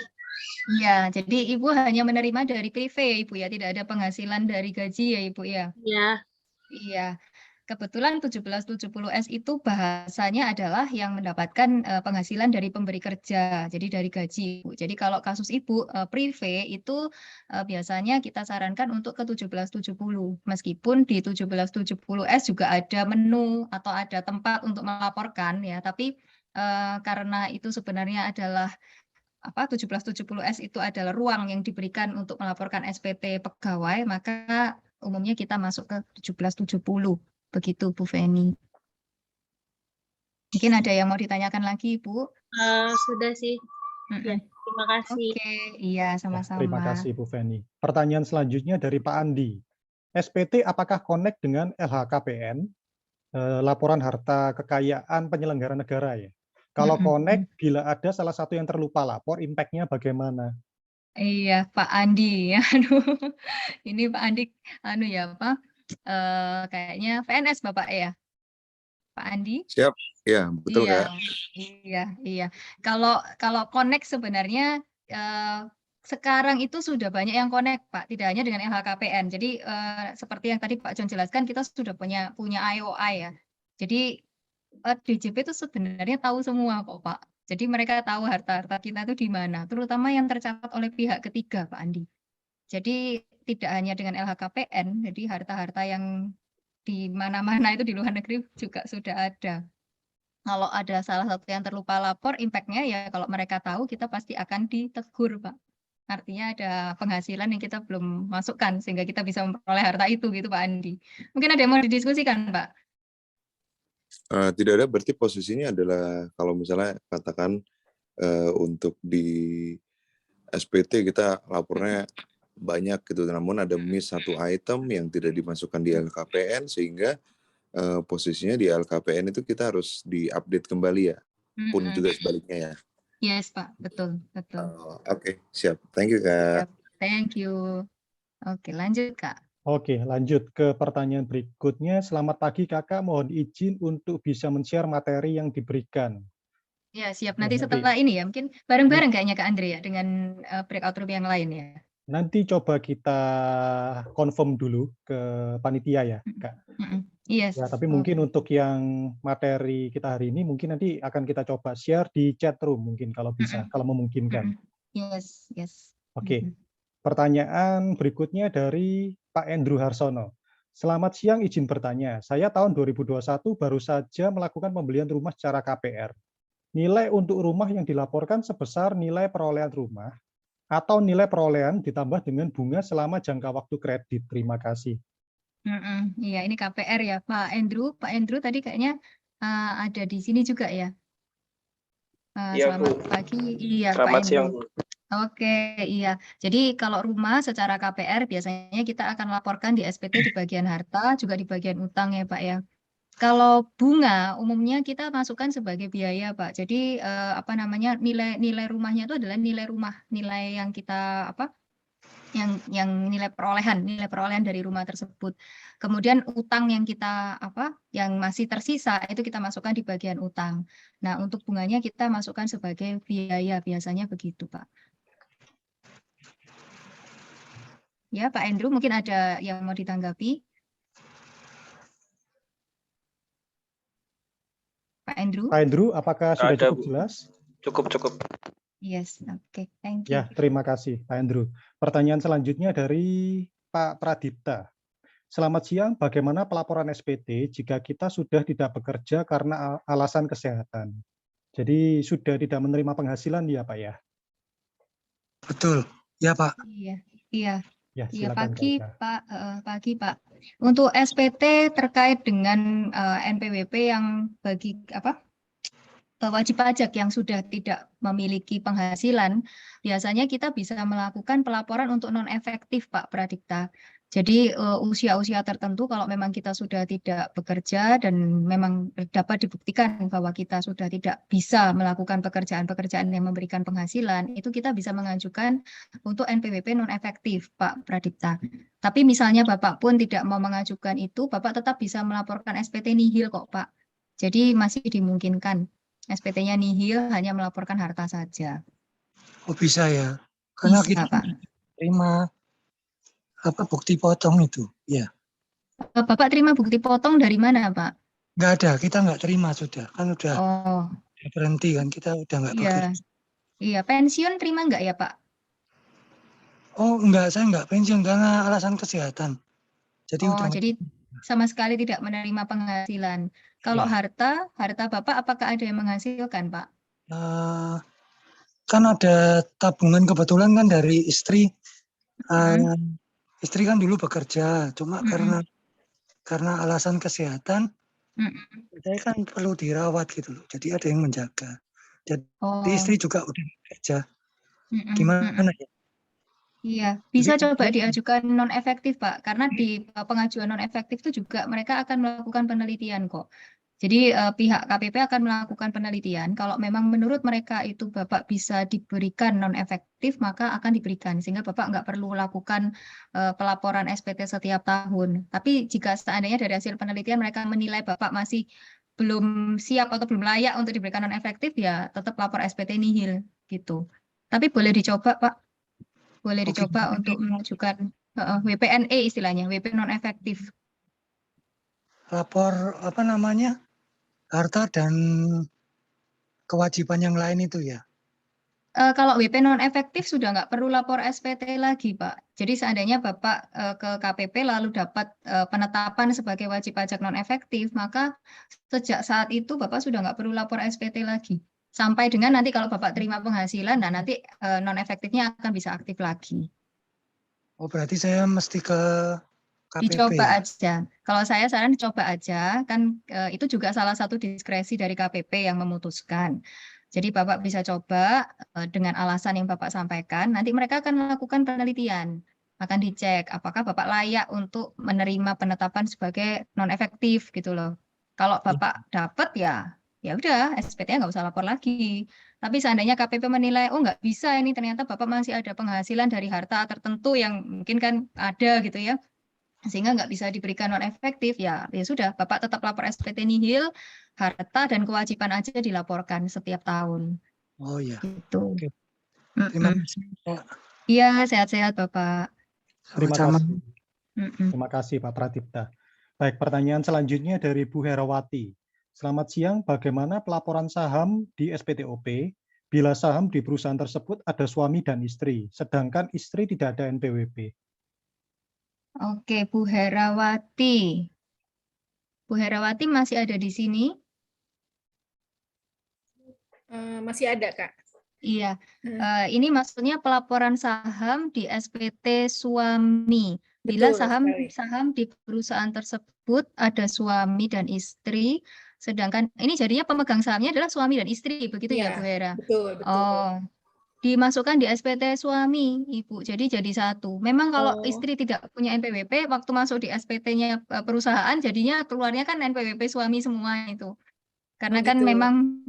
Iya, jadi Ibu hanya menerima dari prive ya Ibu ya, tidak ada penghasilan dari gaji ya Ibu ya? Ya. Iya. Kebetulan 1770S itu bahasanya adalah yang mendapatkan penghasilan dari pemberi kerja, jadi dari gaji. Jadi kalau kasus Ibu prive itu biasanya kita sarankan untuk ke 1770. Meskipun di 1770S juga ada menu atau ada tempat untuk melaporkan ya, tapi karena itu sebenarnya adalah 1770S itu adalah ruang yang diberikan untuk melaporkan SPT pegawai, maka umumnya kita masuk ke 1770. Begitu Bu Feni. Mungkin ada yang mau ditanyakan lagi, Bu? Sudah sih. Ya, terima kasih. Oke, iya sama-sama. Terima kasih Bu Feni. Pertanyaan selanjutnya dari Pak Andi. SPT apakah connect dengan LHKPN, laporan harta kekayaan penyelenggara negara ya? Kalau connect, bila ada salah satu yang terlupa lapor, impact-nya bagaimana? Iya, Pak Andi. Aduh, ini Pak Andi, ya Pak, kayaknya PNS Bapak ya, Pak Andi? Siap, ya betul Iya, Kak. Iya. Kalau connect sebenarnya sekarang itu sudah banyak yang connect Pak, tidak hanya dengan LHKPN. Jadi seperti yang tadi Pak John jelaskan, kita sudah punya IOI ya. Jadi DJP itu sebenarnya tahu semua kok Pak. Jadi mereka tahu harta-harta kita itu di mana, terutama yang tercatat oleh pihak ketiga Pak Andi. Jadi tidak hanya dengan LHKPN, jadi harta-harta yang di mana-mana itu di luar negeri juga sudah ada. Kalau ada salah satu yang terlupa lapor, impact-nya ya kalau mereka tahu kita pasti akan ditegur Pak. Artinya ada penghasilan yang kita belum masukkan sehingga kita bisa memperoleh harta itu gitu Pak Andi. Mungkin ada yang mau didiskusikan Pak? Tidak ada, berarti posisinya adalah kalau misalnya katakan untuk di SPT kita lapornya banyak gitu, namun ada miss satu item yang tidak dimasukkan di LKPN sehingga posisinya di LKPN itu kita harus diupdate kembali ya, pun juga sebaliknya ya. Yes Pak, betul. Oke, siap. Thank you Kak. Thank you. Oke, lanjut Kak. Oke, lanjut ke pertanyaan berikutnya. Selamat pagi Kakak, mohon izin untuk bisa men-share materi yang diberikan. Ya, siap. Nanti setelah ini ya, mungkin bareng-bareng kayaknya Kak Andre ya, dengan breakout room yang lain ya. Nanti coba kita confirm dulu ke panitia ya, Kak. Yes. Ya, tapi mungkin untuk yang materi kita hari ini, mungkin nanti akan kita coba share di chat room mungkin kalau bisa, kalau memungkinkan. Yes. Oke. Pertanyaan berikutnya dari Pak Andrew Harsono. Selamat siang, izin bertanya. Saya tahun 2021 baru saja melakukan pembelian rumah secara KPR. Nilai untuk rumah yang dilaporkan sebesar nilai perolehan rumah atau nilai perolehan ditambah dengan bunga selama jangka waktu kredit. Terima kasih. Iya, ini KPR ya, Pak Andrew. Pak Andrew tadi kayaknya ada di sini juga ya. Selamat pagi. Iya, Selamat Pak siang. Andrew. Oke, iya. Jadi kalau rumah secara KPR biasanya kita akan laporkan di SPT di bagian harta, juga di bagian utang ya Pak ya. Kalau bunga umumnya kita masukkan sebagai biaya Pak. Jadi nilai rumahnya itu adalah nilai rumah, nilai yang kita yang nilai perolehan dari rumah tersebut. Kemudian utang yang kita yang masih tersisa itu kita masukkan di bagian utang. Nah, untuk bunganya kita masukkan sebagai biaya, biasanya begitu Pak. Ya, Pak Andrew, mungkin ada yang mau ditanggapi? Pak Andrew? Pak Andrew, apakah sudah cukup jelas? Cukup. Yes, oke, thank you. Ya, terima kasih Pak Andrew. Pertanyaan selanjutnya dari Pak Pradipta. Selamat siang, bagaimana pelaporan SPT jika kita sudah tidak bekerja karena alasan kesehatan? Jadi sudah tidak menerima penghasilan ya Pak ya? Betul, ya Pak. Iya, iya. Ya, Iya, silakan pagi Kak. Pak, pagi Pak. Untuk SPT terkait dengan NPWP yang bagi apa wajib pajak yang sudah tidak memiliki penghasilan, biasanya kita bisa melakukan pelaporan untuk non efektif Pak Pradipta. Jadi usia-usia tertentu kalau memang kita sudah tidak bekerja dan memang dapat dibuktikan bahwa kita sudah tidak bisa melakukan pekerjaan-pekerjaan yang memberikan penghasilan, itu kita bisa mengajukan untuk NPWP non efektif Pak Pradipta. Tapi misalnya Bapak pun tidak mau mengajukan itu, Bapak tetap bisa melaporkan SPT nihil kok Pak. Jadi masih dimungkinkan. SPT-nya nihil, hanya melaporkan harta saja. Oh bisa ya, karena Bisa, kita Pak. terima bukti potong itu, ya. Bapak terima bukti potong dari mana, Pak? Nggak ada, kita nggak terima sudah, kan udah berhenti kan, kita udah nggak bekerja. Iya, pensiun terima nggak ya, Pak? Oh enggak, saya nggak pensiun karena alasan kesehatan. Jadi jadi sama sekali tidak menerima penghasilan. Kalau harta Bapak apakah ada yang menghasilkan, Pak? Kan ada tabungan kebetulan kan dari istri. Istri kan dulu bekerja, cuma karena alasan kesehatan, saya kan perlu dirawat gitu loh. Jadi ada yang menjaga. Jadi istri juga udah bekerja. Gimana ya? Iya, bisa coba diajukan non efektif, Pak. Karena di pengajuan non efektif itu juga mereka akan melakukan penelitian kok. Jadi pihak KPP akan melakukan penelitian. Kalau memang menurut mereka itu Bapak bisa diberikan non efektif, maka akan diberikan. Sehingga Bapak nggak perlu lakukan pelaporan SPT setiap tahun. Tapi jika seandainya dari hasil penelitian mereka menilai Bapak masih belum siap atau belum layak untuk diberikan non efektif, ya tetap lapor SPT nihil gitu. Tapi boleh dicoba, Pak. Boleh dicoba untuk mengajukan WPNE istilahnya, WP non efektif. Lapor harta dan kewajiban yang lain itu ya? Kalau WP non efektif sudah nggak perlu lapor SPT lagi, Pak. Jadi seandainya Bapak ke KPP lalu dapat penetapan sebagai wajib pajak non efektif, maka sejak saat itu Bapak sudah nggak perlu lapor SPT lagi. Sampai dengan nanti kalau Bapak terima penghasilan, nah nanti non efektifnya akan bisa aktif lagi. Oh berarti saya mesti ke KPP. Dicoba aja. Kalau saya saran dicoba aja, kan itu juga salah satu diskresi dari KPP yang memutuskan. Jadi Bapak bisa coba dengan alasan yang Bapak sampaikan, nanti mereka akan melakukan penelitian. Akan dicek apakah Bapak layak untuk menerima penetapan sebagai non efektif gitu loh. Kalau Bapak dapat ya udah SPT-nya nggak usah lapor lagi. Tapi seandainya KPP menilai, oh nggak bisa ini ternyata Bapak masih ada penghasilan dari harta tertentu yang mungkin kan ada gitu ya, sehingga nggak bisa diberikan non efektif, ya sudah Bapak tetap lapor SPT nihil, harta dan kewajiban aja dilaporkan setiap tahun. Oh iya. Gitu. Oke. Terima kasih Pak. Iya, sehat-sehat Bapak. Terima kasih Pak Pradipta. Baik, pertanyaan selanjutnya dari Bu Herawati. Selamat siang, bagaimana pelaporan saham di SPTOP bila saham di perusahaan tersebut ada suami dan istri, sedangkan istri tidak ada NPWP? Oke, Bu Herawati. Bu Herawati masih ada di sini? Masih ada, Kak. Iya, ini maksudnya pelaporan saham di SPT suami. Bila saham di perusahaan tersebut ada suami dan istri, sedangkan ini jadinya pemegang sahamnya adalah suami dan istri, begitu ya Bu Hera? Betul. Oh, dimasukkan di SPT suami, Ibu. Jadi satu. Memang kalau istri tidak punya NPWP, waktu masuk di SPT-nya perusahaan, jadinya keluarnya kan NPWP suami semua itu. Karena kan memang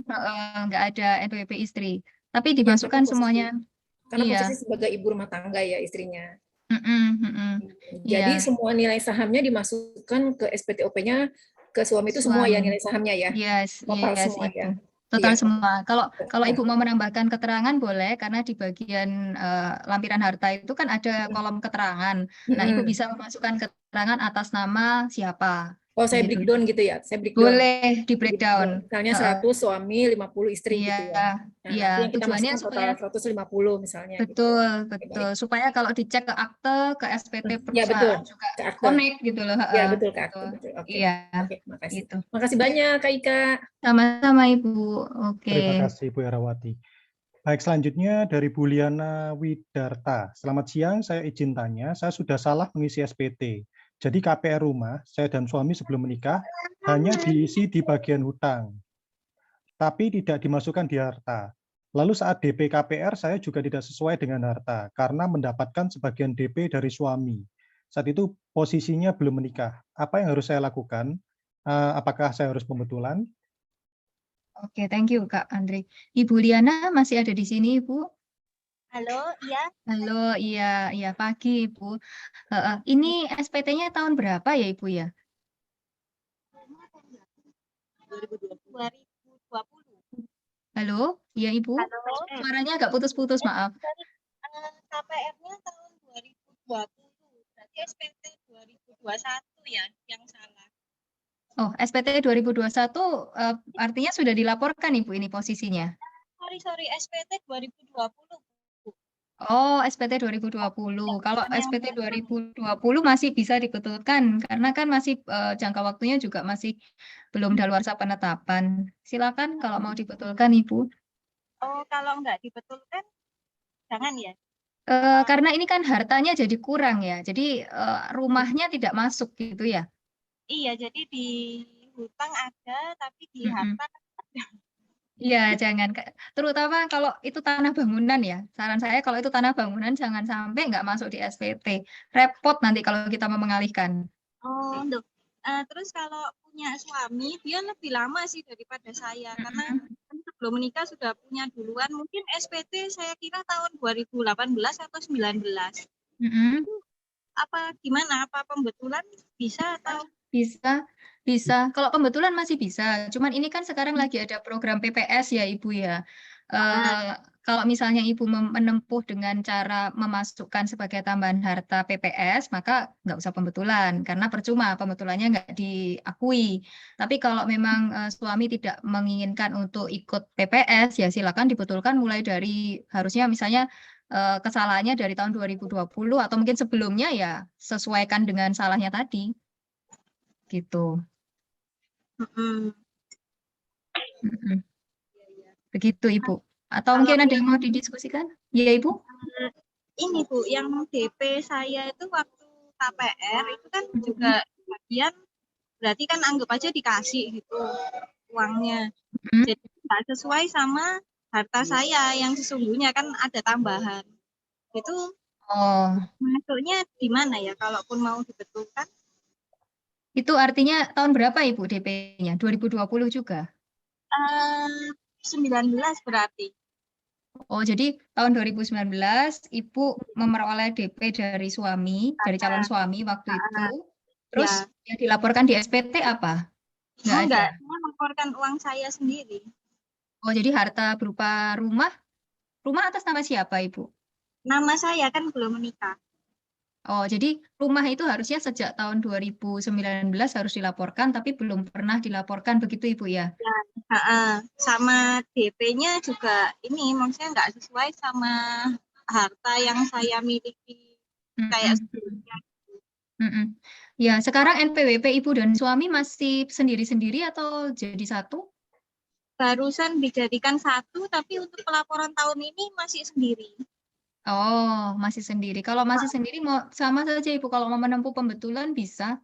nggak ada NPWP istri. Tapi dimasukkan semuanya. Karena posisi sebagai ibu rumah tangga ya istrinya. Jadi Iya. semua nilai sahamnya dimasukkan ke SPTOP-nya, ke suami itu semua ya nilai sahamnya ya. Yes, Total semua itu. ya. Total semua. Kalau Ibu mau menambahkan keterangan boleh, karena di bagian lampiran harta itu kan ada kolom keterangan. Nah, Ibu bisa memasukkan keterangan atas nama siapa. Oh, saya Gitu. breakdown gitu ya? Saya breakdown. Boleh di breakdown. Misalnya 100 suami, 50 istri Iya, gitu ya. Nah, iya. nanti yang kita Tujuannya masukkan supaya total 150 misalnya. betul, gitu. betul. Supaya kalau dicek ke akte, ke SPT Ya, betul. perusahaan juga Ke akte. connect gitu loh. Ya, betul ke akte. Betul. Betul. Oke. Iya, Oke, makasih. gitu. Makasih banyak, Kak Ika. Sama-sama Ibu. Oke. Terima kasih Bu Herawati. Baik, selanjutnya dari Bu Liana Widarta. Selamat siang, saya izin tanya, saya sudah salah mengisi SPT. Jadi KPR rumah, saya dan suami sebelum menikah, hanya diisi di bagian hutang, tapi tidak dimasukkan di harta. Lalu saat DP KPR, saya juga tidak sesuai dengan harta, karena mendapatkan sebagian DP dari suami. Saat itu posisinya belum menikah. Apa yang harus saya lakukan? Apakah saya harus pembetulan? Oke, thank you Kak Andri. Ibu Liana masih ada di sini, Ibu? Halo, iya. Halo, iya pagi Ibu. Ini SPT-nya tahun berapa ya Ibu ya? 2020. Halo, iya Ibu. Halo. Suaranya agak putus-putus, maaf. KPR-nya tahun 2020. Berarti SPT 2021 ya yang salah. Oh, SPT 2021 artinya sudah dilaporkan Ibu ini posisinya? Sorry, SPT 2020. Oh, SPT 2020. Kalau SPT 2020 masih bisa dibetulkan karena kan masih jangka waktunya juga masih belum daluarsa penetapan. Silakan kalau mau dibetulkan Ibu. Oh, kalau nggak dibetulkan jangan ya? Karena ini kan hartanya jadi kurang ya. Jadi rumahnya tidak masuk gitu ya. Iya, jadi di hutang ada tapi di harta ada. Iya, jangan. Terutama kalau itu tanah bangunan ya. Saran saya kalau itu tanah bangunan jangan sampai nggak masuk di SPT. Repot nanti kalau kita mau mengalihkan. Oh, terus kalau punya suami, dia lebih lama sih daripada saya. Karena sebelum menikah sudah punya duluan. Mungkin SPT saya kira tahun 2018 atau 19. Apa gimana? Apa pembetulan bisa atau? Bisa. Kalau pembetulan masih bisa. Cuman ini kan sekarang lagi ada program PPS ya Ibu ya. Kalau misalnya Ibu menempuh dengan cara memasukkan sebagai tambahan harta PPS, maka nggak usah pembetulan karena percuma pembetulannya nggak diakui. Tapi kalau memang suami tidak menginginkan untuk ikut PPS, ya silakan dibetulkan mulai dari harusnya misalnya kesalahannya dari tahun 2020 atau mungkin sebelumnya ya sesuaikan dengan salahnya tadi. Gitu. Begitu Ibu. Atau mungkin ada yang mau didiskusikan? Iya Ibu? Ini Bu, yang DP saya itu waktu KPR itu kan juga bagian berarti kan anggap aja dikasih gitu uangnya. Jadi tidak sesuai sama harta saya yang sesungguhnya kan ada tambahan. Itu masuknya di mana ya kalaupun mau dibetulkan? Itu artinya tahun berapa Ibu DP-nya? 2020 juga? 19 berarti. Oh, jadi tahun 2019 Ibu memperoleh DP dari suami, dari calon suami waktu itu. Terus yang dilaporkan di SPT apa? Enggak, saya melaporkan uang saya sendiri. Oh, jadi harta berupa rumah? Rumah atas nama siapa Ibu? Nama saya kan belum menikah. Oh, jadi rumah itu harusnya sejak tahun 2019 harus dilaporkan, tapi belum pernah dilaporkan begitu Ibu ya? Ya, sama DP-nya juga ini, maksudnya nggak sesuai sama harta yang saya miliki kayak sebelumnya. Ya, sekarang NPWP Ibu dan suami masih sendiri-sendiri atau jadi satu? Barusan dijadikan satu, tapi untuk pelaporan tahun ini masih sendiri. Oh, masih sendiri. Kalau masih sendiri mau sama saja Ibu, kalau mau menempuh pembetulan bisa.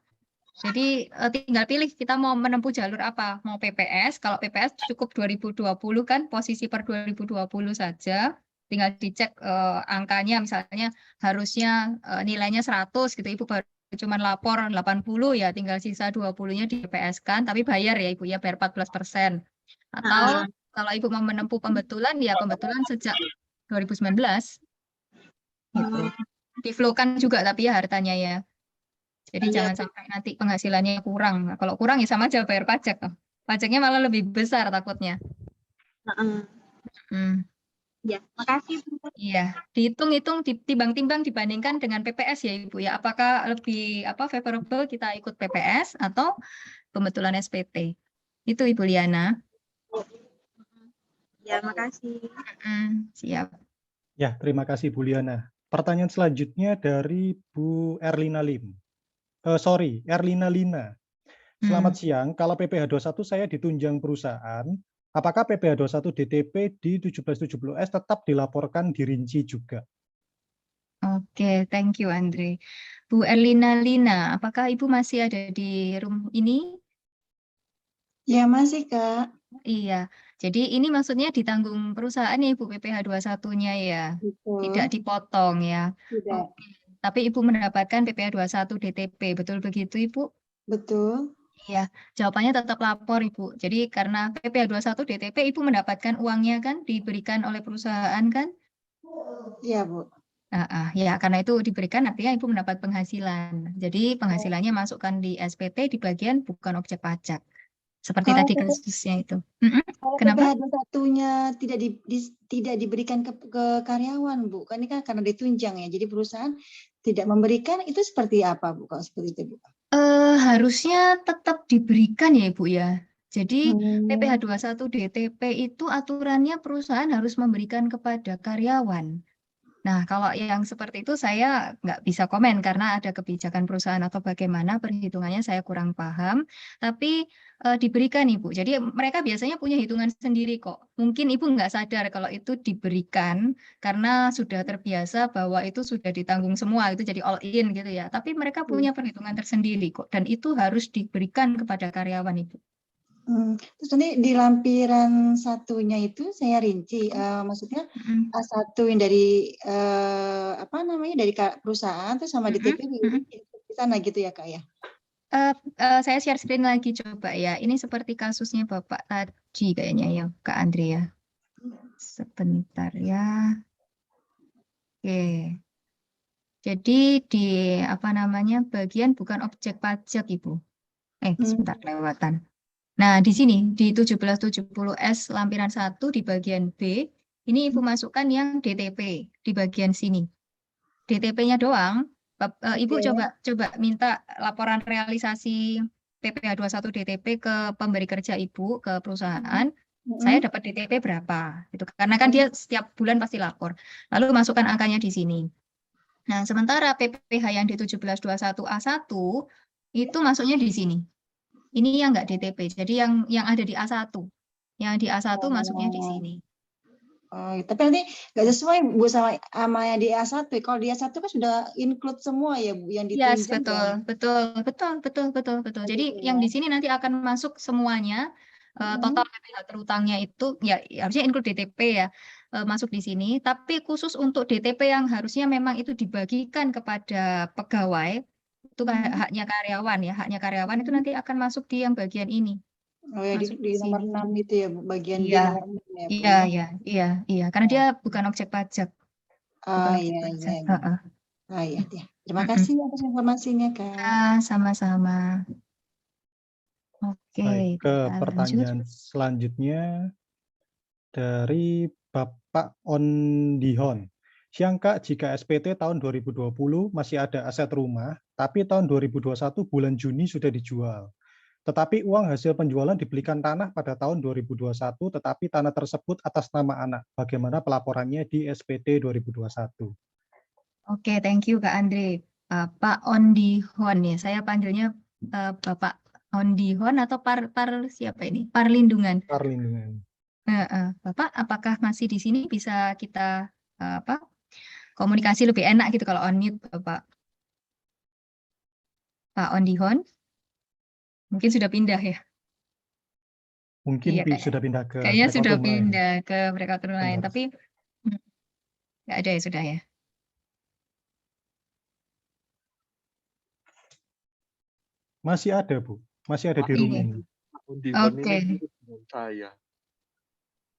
Jadi tinggal pilih kita mau menempuh jalur apa. Mau PPS, kalau PPS cukup 2020 kan, posisi per 2020 saja. Tinggal dicek angkanya, misalnya harusnya nilainya 100 gitu, Ibu baru cuma lapor 80 ya, tinggal sisa 20-nya di PPS kan, tapi bayar ya Ibu ya, bayar 14%. Atau kalau Ibu mau menempuh pembetulan, ya pembetulan sejak 2019. Gitu. Diflow-kan juga tapi ya hartanya ya. Jadi jangan sampai nanti penghasilannya kurang. Nah, kalau kurang ya sama aja bayar pajak. Pajaknya malah lebih besar takutnya. Ya, makasih. Iya, dihitung-hitung, ditimbang-timbang dibandingkan dengan PPS ya Ibu ya. Apakah lebih favorable kita ikut PPS atau pembetulan SPT? Itu Ibu Liana. Ya, makasih. Siap. Ya, terima kasih Bu Liana. Pertanyaan selanjutnya dari Bu Erlina Lim. Erlina Lina. Selamat siang, kalau PPh 21 saya ditunjang perusahaan, apakah PPh 21 DTP di 1770S tetap dilaporkan di Rinci juga? Oke, thank you Andre. Bu Erlina Lina, apakah Ibu masih ada di room ini? Ya, masih Kak. Iya, jadi ini maksudnya ditanggung perusahaan ya Ibu PPh 21-nya ya, tidak Betul. dipotong ya. Tidak. Oke. Tapi Ibu mendapatkan PPh 21 DTP, betul begitu Ibu? Betul. Iya, jawabannya tetap lapor Ibu. Jadi karena PPh 21 DTP Ibu mendapatkan uangnya kan, diberikan oleh perusahaan kan? Iya Bu. Ya, karena itu diberikan artinya Ibu mendapat penghasilan. Jadi penghasilannya masukkan di SPT di bagian bukan objek pajak. Seperti Kalau tadi PP kasusnya itu. Kalau Kenapa? PPh 21-nya tidak diberikan ke karyawan, Bu. Kan ini kan karena ditunjang ya. Jadi perusahaan tidak memberikan, itu seperti apa, Bu? Kalau seperti itu, Bu? Harusnya tetap diberikan ya Ibu ya. Jadi PPh 21 DTP itu aturannya perusahaan harus memberikan kepada karyawan. Nah, kalau yang seperti itu saya nggak bisa komen karena ada kebijakan perusahaan atau bagaimana perhitungannya saya kurang paham. Tapi diberikan Ibu. Jadi mereka biasanya punya hitungan sendiri kok. Mungkin Ibu nggak sadar kalau itu diberikan karena sudah terbiasa bahwa itu sudah ditanggung semua, itu jadi all in gitu ya. Tapi mereka punya perhitungan tersendiri kok. Dan itu harus diberikan kepada karyawan Ibu. Terus nanti di lampiran satunya itu saya rinci, maksudnya A1 yang dari dari perusahaan terus sama DTP di sana gitu ya Kak ya? Saya share screen lagi coba ya. Ini seperti kasusnya Bapak tadi kayaknya ya Kak Andrea. Sebentar ya. Oke. Jadi di bagian bukan objek pajak Ibu. Sebentar kelewatan. Nah, di sini di 1770S lampiran 1 di bagian B, ini Ibu masukkan yang DTP di bagian sini. DTP-nya doang. Ibu coba minta laporan realisasi PPh 21 DTP ke pemberi kerja Ibu, ke perusahaan. Saya dapat DTP berapa? Gitu. Karena kan dia setiap bulan pasti lapor. Lalu masukkan angkanya di sini. Nah, sementara PPh yang di 1721A1 itu masuknya di sini. Ini yang nggak DTP, jadi yang ada di A1. Yang di A1 masuknya di sini. Tapi nanti nggak sesuai Bu sama yang di A1. Kalau di A1 kan sudah include semua ya Bu, yang ditunjang. Yes, betul. Jadi yang di sini nanti akan masuk semuanya. Total PPh terutangnya itu ya harusnya include DTP ya, masuk di sini. Tapi khusus untuk DTP yang harusnya memang itu dibagikan kepada pegawai, itu haknya karyawan ya, haknya karyawan itu nanti akan masuk di yang bagian ini. Oh ya, di nomor 6 itu ya, bagian B Iya, nomor 6 ya. iya, karena dia bukan objek pajak. Iya. Terima kasih atas informasinya, Kak. Sama-sama. Oke, Baik, ke pertanyaan selanjutnya dari Bapak Ondihon. Siang Kak, jika SPT tahun 2020 masih ada aset rumah, tapi tahun 2021 bulan Juni sudah dijual. Tetapi uang hasil penjualan dibelikan tanah pada tahun 2021, tetapi tanah tersebut atas nama anak. Bagaimana pelaporannya di SPT 2021? Oke, thank you Kak Andre. Pak Ondihon ya, saya panggilnya Bapak Ondihon atau siapa ini? Parlindungan. Parlindungan. Bapak, apakah masih di sini bisa kita komunikasi lebih enak gitu kalau on mute Bapak? Pak Ondihon? Mungkin sudah pindah ya? Mungkin sudah pindah ke kayaknya sudah pindah ke breakout room lain, tapi nggak ada ya sudah ya? Masih ada Bu, masih ada di room ini. Oke. Saya.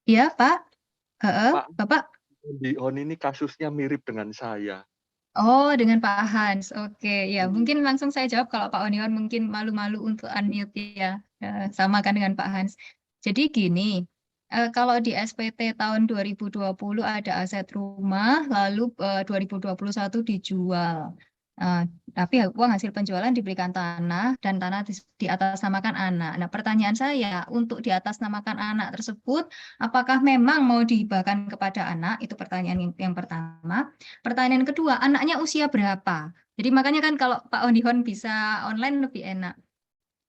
Iya Pak, Bapak. Ondihon ini kasusnya mirip dengan saya. Oh, dengan Pak Hans. Oke, ya mungkin langsung saya jawab kalau Pak Ondihon mungkin malu-malu untuk unmute ya. Sama kan dengan Pak Hans. Jadi gini, Kalau di SPT tahun 2020 ada aset rumah, lalu 2021 dijual. Tapi uang hasil penjualan diberikan tanah dan tanah diatasnamakan anak. Nah, pertanyaan saya untuk diatasnamakan anak tersebut, apakah memang mau dihibahkan kepada anak? Itu pertanyaan yang pertama. Pertanyaan kedua, anaknya usia berapa? Jadi makanya kan kalau Pak Ondihon bisa online lebih enak.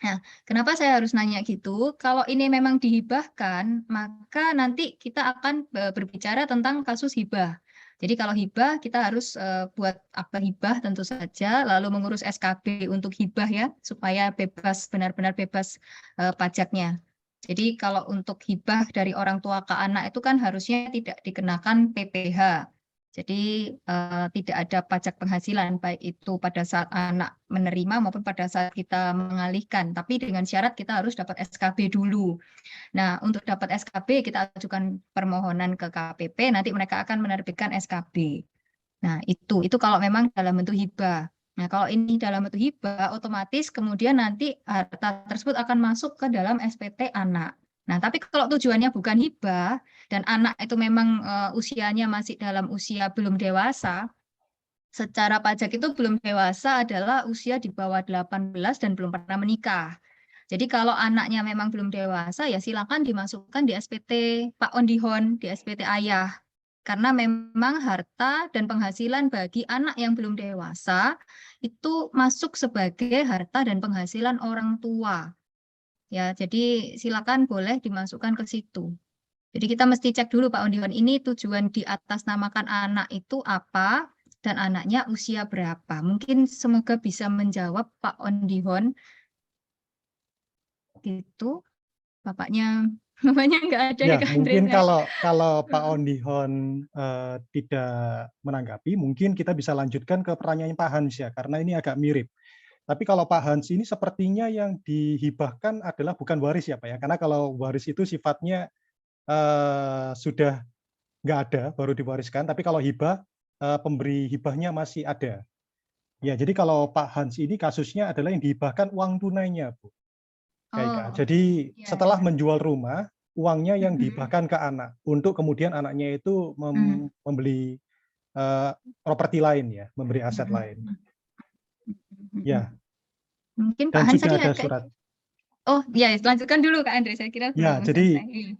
Nah, kenapa saya harus nanya gitu? Kalau ini memang dihibahkan, maka nanti kita akan berbicara tentang kasus hibah. Jadi kalau hibah, kita harus buat akta hibah tentu saja, lalu mengurus SKB untuk hibah ya, supaya bebas, benar-benar bebas pajaknya. Jadi kalau untuk hibah dari orang tua ke anak itu kan harusnya tidak dikenakan PPh. Jadi tidak ada pajak penghasilan, baik itu pada saat anak menerima maupun pada saat kita mengalihkan. Tapi dengan syarat kita harus dapat SKB dulu. Nah, untuk dapat SKB kita ajukan permohonan ke KPP, nanti mereka akan menerbitkan SKB. Nah, itu kalau memang dalam bentuk hibah. Nah, kalau ini dalam bentuk hibah, otomatis kemudian nanti harta tersebut akan masuk ke dalam SPT anak. Nah, tapi kalau tujuannya bukan hibah dan anak itu memang usianya masih dalam usia belum dewasa, secara pajak itu belum dewasa adalah usia di bawah 18 dan belum pernah menikah. Jadi kalau anaknya memang belum dewasa, ya silakan dimasukkan di SPT Pak Ondihon, di SPT ayah. Karena memang harta dan penghasilan bagi anak yang belum dewasa itu masuk sebagai harta dan penghasilan orang tua. Ya, jadi silakan boleh dimasukkan ke situ. Jadi kita mesti cek dulu Pak Ondihon, ini tujuan di atas namakan anak itu apa dan anaknya usia berapa. Mungkin semoga bisa menjawab Pak Ondihon. Gitu. Bapaknya nggak ada Ya, Kak mungkin Andre. kalau Pak Ondihon tidak menanggapi, mungkin kita bisa lanjutkan ke pertanyaan Pak Hans ya, karena ini agak mirip. Tapi kalau Pak Hans ini sepertinya yang dihibahkan adalah bukan waris ya Pak ya, karena kalau waris itu sifatnya sudah nggak ada, baru diwariskan. Tapi kalau hibah, pemberi hibahnya masih ada. Ya, jadi kalau Pak Hans ini kasusnya adalah yang dihibahkan uang tunainya, Bu. Jadi setelah menjual rumah, uangnya yang dihibahkan ke anak, untuk kemudian anaknya itu membeli properti lain ya, memberi aset lain. Ya. Mungkin Dan Pak Hans sudah tadi ada surat. Oh, ya, lanjutkan dulu Kak Andre, saya kira Ya, belum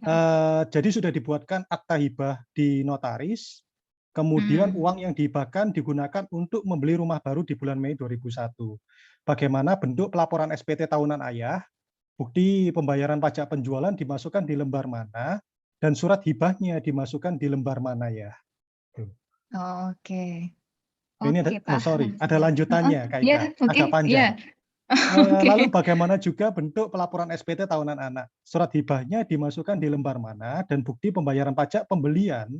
jadi sudah dibuatkan akta hibah di notaris, kemudian uang yang dihibahkan digunakan untuk membeli rumah baru di bulan Mei 2001. Bagaimana bentuk pelaporan SPT tahunan ayah, bukti pembayaran pajak penjualan dimasukkan di lembar mana, dan surat hibahnya dimasukkan di lembar mana ya. Oh, oke. Ini ada lanjutannya Kak Ika, agak panjang. Lalu bagaimana juga bentuk pelaporan SPT tahunan anak. Surat hibahnya dimasukkan di lembar mana dan bukti pembayaran pajak pembelian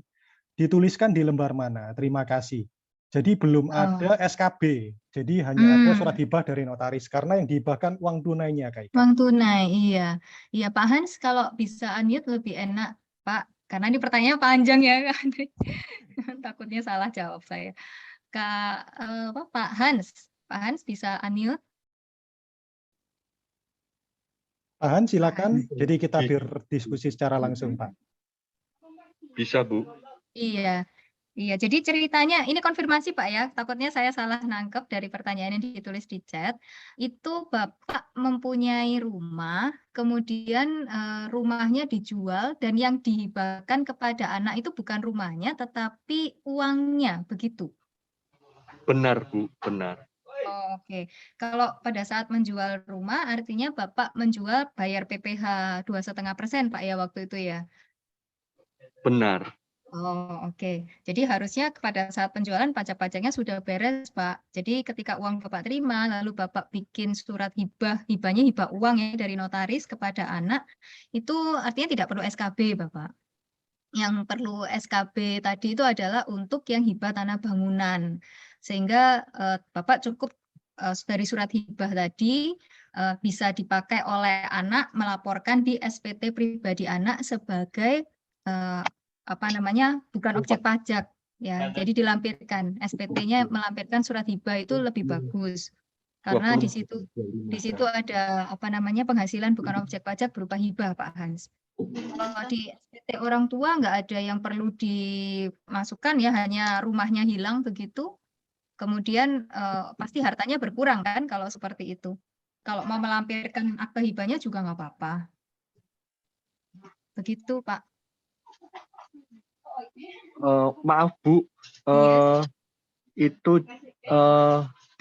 dituliskan di lembar mana. Terima kasih. Jadi belum ada SKB. Jadi hanya ada surat hibah dari notaris karena yang dihibahkan uang tunainya Kak Ika. Uang tunai, iya. Iya Pak Hans, kalau bisa unmute lebih enak Pak. Karena ini pertanyaannya panjang ya Kak Andre. Takutnya salah jawab saya. Pak Hans bisa unmute? Pak Hans silakan. Jadi kita berdiskusi secara langsung Pak. Bisa Bu. Iya. Iya, jadi ceritanya ini konfirmasi Pak ya. Takutnya saya salah nangkep dari pertanyaan yang ditulis di chat. Itu Bapak mempunyai rumah, kemudian rumahnya dijual dan yang dihibahkan kepada anak itu bukan rumahnya tetapi uangnya, begitu. Benar, Bu, benar. Oh, oke. Kalau pada saat menjual rumah, artinya Bapak menjual bayar PPh 2,5% Pak ya waktu itu ya? Benar. Oh, oke. Jadi harusnya pada saat penjualan pajak-pajaknya sudah beres, Pak. Jadi ketika uang Bapak terima, lalu Bapak bikin surat hibah, hibahnya hibah uang ya dari notaris kepada anak, itu artinya tidak perlu SKB, Bapak. Yang perlu SKB tadi itu adalah untuk yang hibah tanah bangunan. Sehingga Bapak cukup dari surat hibah tadi bisa dipakai oleh anak melaporkan di SPT pribadi anak sebagai bukan objek pajak ya. Jadi dilampirkan SPT-nya melampirkan surat hibah itu lebih bagus. Karena di situ ada apa namanya penghasilan bukan objek pajak berupa hibah, Pak Hans. Kalau di SPT orang tua nggak ada yang perlu dimasukkan ya, hanya rumahnya hilang begitu. Kemudian pasti hartanya berkurang kan kalau seperti itu. Kalau mau melampirkan akte hibahnya juga nggak apa-apa. Begitu, Pak. Maaf Bu, itu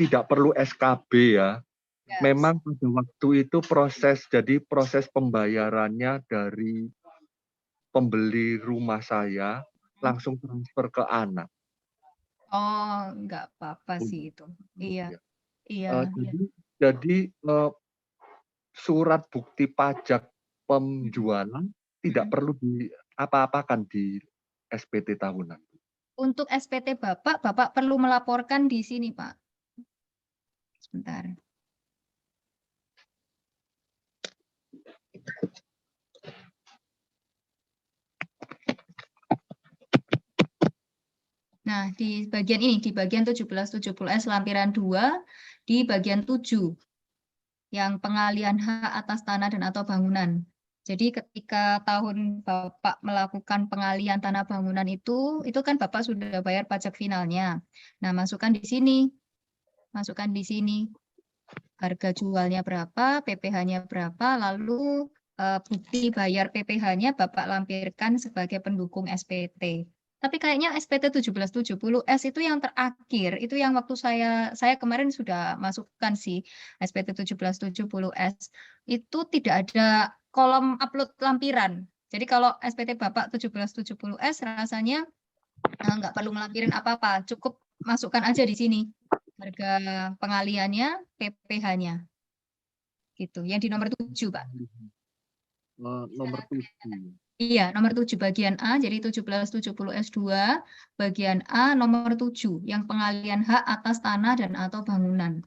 tidak perlu SKB ya. Memang pada waktu itu proses pembayarannya dari pembeli rumah saya langsung transfer ke anak. Oh, nggak apa-apa sih itu. Iya, iya. Jadi surat bukti pajak penjualan tidak perlu apa-apakan di SPT tahunan. Untuk SPT Bapak perlu melaporkan di sini, Pak. Sebentar. Nah, di bagian ini, di bagian 1770S lampiran 2, di bagian 7, yang pengalihan hak atas tanah dan atau bangunan. Jadi ketika tahun Bapak melakukan pengalihan tanah bangunan itu kan Bapak sudah bayar pajak finalnya. Nah, masukkan di sini. Masukkan di sini. Harga jualnya berapa, PPh-nya berapa, lalu bukti bayar PPh-nya Bapak lampirkan sebagai pendukung SPT. Tapi kayaknya SPT 1770S itu yang terakhir, itu yang waktu saya kemarin sudah masukkan sih SPT 1770S. Itu tidak ada kolom upload lampiran. Jadi kalau SPT Bapak 1770S rasanya nggak perlu melampirin apa-apa, cukup masukkan aja di sini harga pengaliannya, PPh-nya. Gitu. Yang di nomor 7, Pak. Nomor 7. Iya, nomor 7 bagian A, jadi 1770S2, bagian A nomor 7, yang pengalihan hak atas tanah dan atau bangunan.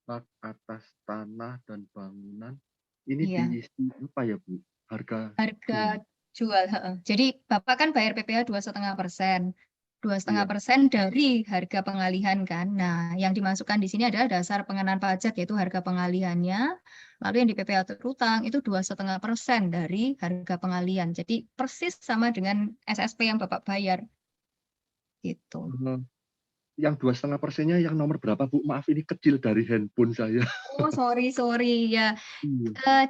Hak atas tanah dan bangunan. Ini diisi apa ya, Bu? Harga jual. Jadi Bapak kan bayar PPh 2,5%. 2,5% dari harga pengalihan kan. Nah, yang dimasukkan di sini adalah dasar pengenaan pajak, yaitu harga pengalihannya. Lalu yang di PPh terutang itu 2,5% dari harga pengalihan. Jadi persis sama dengan SSP yang Bapak bayar. Gitu. Yang 2,5%-nya yang nomor berapa, Bu? Maaf, ini kecil dari handphone saya. Oh, sorry ya.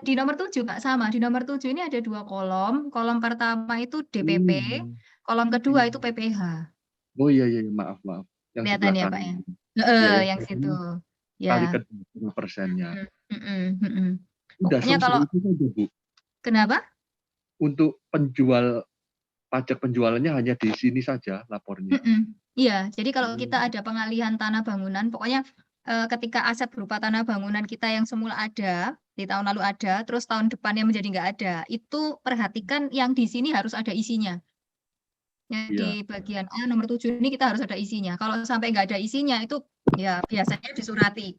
Di nomor 7 Pak sama. Di nomor 7 ini ada 2 kolom. Kolom pertama itu DPP, kolom kedua itu PPh. Oh iya, maaf. Yang kelihatan ya, Pak ya. Yang situ. Ya. Kali ke 2%-nya. Pokoknya kalau itu saja, Bu. Kenapa? Untuk pajak penjualannya hanya di sini saja lapornya. Iya, jadi kalau kita ada pengalihan tanah bangunan, pokoknya ketika aset berupa tanah bangunan kita yang semula ada, di tahun lalu ada, terus tahun depannya menjadi nggak ada, itu perhatikan yang di sini harus ada isinya. Di bagian A nomor 7 ini kita harus ada isinya. Kalau sampai nggak ada isinya itu ya biasanya disurati.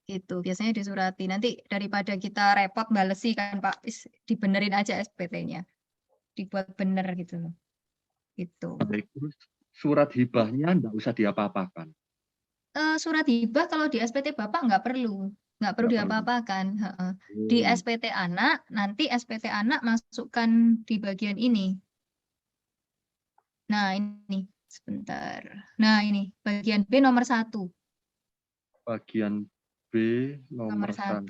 Gitu, biasanya disurati. Nanti daripada kita repot balesi kan Pak, dibenerin aja SPT-nya. Dibuat bener gitu loh. Gitu. Surat hibahnya nggak usah diapa-apakan. Surat hibah kalau di SPT Bapak nggak perlu diapa-apakan. Di SPT anak, nanti SPT anak masukkan di bagian ini. Nah, ini sebentar. Nah, ini bagian B nomor 1. Bagian B nomor 1.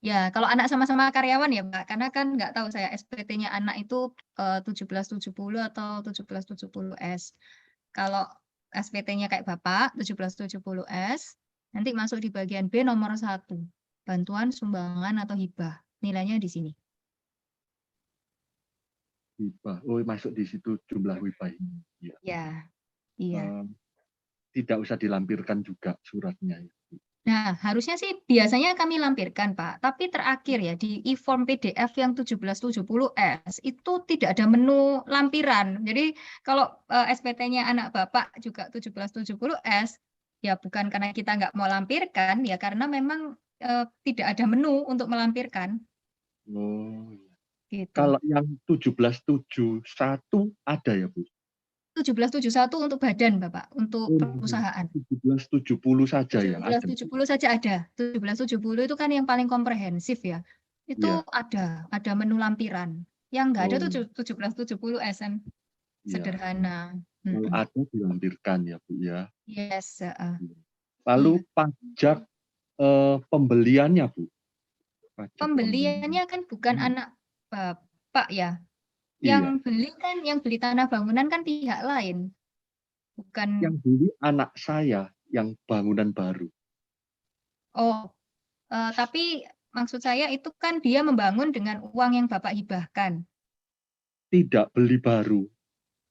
Ya, kalau anak sama-sama karyawan ya, Pak. Karena kan nggak tahu saya SPT-nya anak itu 1770 atau 1770S. Kalau SPT-nya kayak Bapak 1770S, nanti masuk di bagian B nomor 1. Bantuan, sumbangan atau hibah. Nilainya di sini. Hibah. Oh, masuk di situ jumlah hibah. Iya. Tidak usah dilampirkan juga suratnya. Nah, harusnya sih biasanya kami lampirkan, Pak. Tapi terakhir ya, di e-form PDF yang 1770S, itu tidak ada menu lampiran. Jadi, kalau SPT-nya anak Bapak juga 1770S, ya bukan karena kita nggak mau lampirkan, ya karena memang tidak ada menu untuk melampirkan. Oh, gitu. Kalau yang 1771 ada ya, Bu? 1771 untuk badan, Bapak, untuk Oh, perusahaan. 1770 saja yang ada. 1770 saja ada. 1770 itu kan yang paling komprehensif ya. Itu Iya. ada menu lampiran. Yang enggak ada Oh, tuh 1770 SM iya. sederhana. Kalau ada dilampirkan ya, Bu ya. Yes, Lalu pajak pembeliannya, Bu. Pajak pembeliannya kan bukan anak Bapak ya. Iya. Yang beli tanah bangunan kan pihak lain. Bukan. Yang beli anak saya yang bangunan baru. Oh, tapi maksud saya itu kan dia membangun dengan uang yang Bapak hibahkan. Tidak beli baru,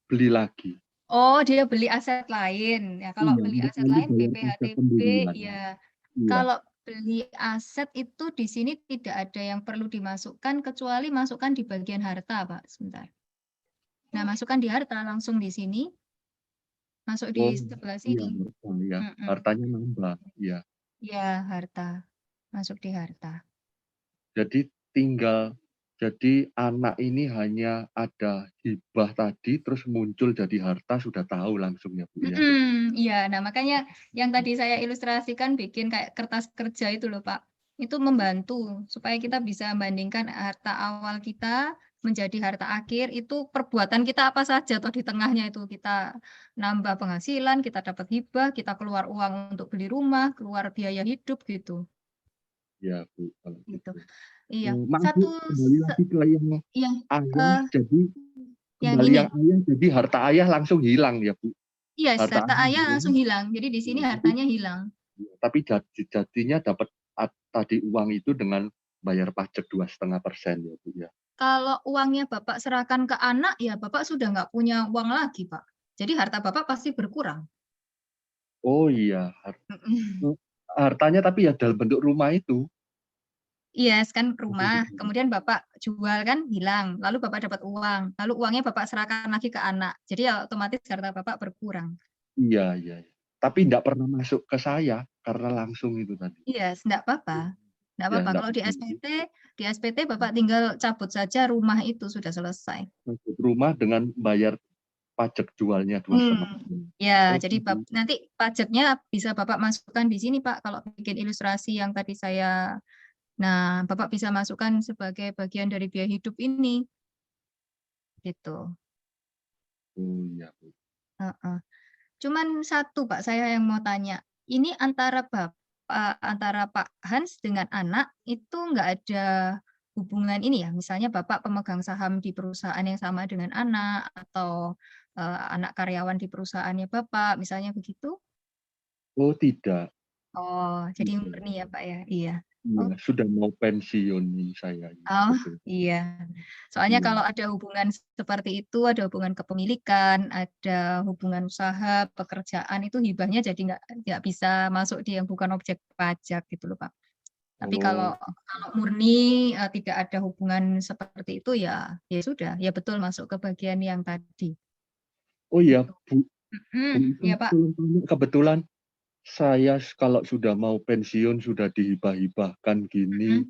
beli lagi. Oh, dia beli aset lain. Ya, kalau beli aset lain BPHTB ya. Kalau beli aset itu di sini tidak ada yang perlu dimasukkan kecuali masukkan di bagian harta, Pak. Sebentar. Nah, masukkan di harta langsung di sini. Masuk di sebelah sini. Iya, hartanya nambah, ya. Ya, harta. Masuk di harta. Jadi jadi anak ini hanya ada hibah tadi, terus muncul jadi harta, sudah tahu langsung ya, Bu ya. Iya, nah makanya yang tadi saya ilustrasikan bikin kayak kertas kerja itu loh, Pak. Itu membantu supaya kita bisa membandingkan harta awal kita menjadi harta akhir, itu perbuatan kita apa saja, atau di tengahnya itu kita nambah penghasilan, kita dapat hibah, kita keluar uang untuk beli rumah, keluar biaya hidup gitu. Ya, Bu. Kalau gitu. Iya. Maaf, Bu, kembali lagi ke yang ayah, jadi kembali yang ayah, jadi harta ayah langsung hilang ya, Bu. Iya, harta ayah langsung hilang. Jadi di sini hartanya hilang. Tapi jadinya dapat tadi uang itu dengan bayar pajak 2,5% ya, Bu ya. Kalau uangnya Bapak serahkan ke anak, ya Bapak sudah nggak punya uang lagi, Pak. Jadi harta Bapak pasti berkurang. Oh iya, hartanya tapi ya dalam bentuk rumah itu. Iya, kan rumah. Kemudian Bapak jual kan hilang. Lalu Bapak dapat uang. Lalu uangnya Bapak serahkan lagi ke anak. Jadi ya otomatis harta Bapak berkurang. Iya. Tapi enggak pernah masuk ke saya karena langsung itu tadi. Iya, enggak apa-apa. Enggak apa-apa. Kalau di SPT Bapak tinggal cabut saja rumah itu sudah selesai. Rumah dengan bayar pajak jualnya 2,5%. Ya, jadi nanti pajaknya bisa Bapak masukkan di sini, Pak. Kalau bikin ilustrasi yang tadi saya, nah Bapak bisa masukkan sebagai bagian dari biaya hidup ini. Gitu. Oh iya. Cuman satu, Pak, saya yang mau tanya. Ini antara Pak Hans dengan anak itu nggak ada hubungan ini ya, misalnya Bapak pemegang saham di perusahaan yang sama dengan anak, atau anak karyawan di perusahaannya Bapak, misalnya begitu? Oh tidak. Oh, jadi murni ya Pak ya? Iya. Iya, sudah mau pensiun saya. Oh iya, soalnya kalau ada hubungan seperti itu, ada hubungan kepemilikan, ada hubungan usaha, pekerjaan, itu hibahnya jadi nggak bisa masuk di yang bukan objek pajak gitu loh Pak. Tapi kalau murni tidak ada hubungan seperti itu ya sudah, ya betul masuk ke bagian yang tadi. Oh iya, Bu. Iya Pak. Kebetulan saya kalau sudah mau pensiun, sudah dihibah-hibahkan gini,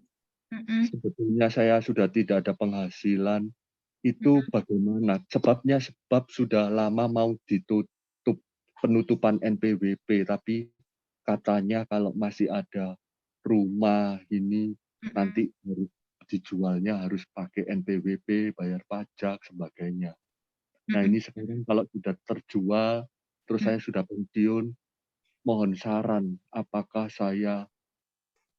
sebetulnya saya sudah tidak ada penghasilan, itu bagaimana? Sebab sudah lama mau ditutup penutupan NPWP, tapi katanya kalau masih ada rumah ini nanti dijualnya harus pakai NPWP, bayar pajak, sebagainya. Nah ini sekarang kalau sudah terjual, terus saya sudah pensiun, mohon saran, apakah saya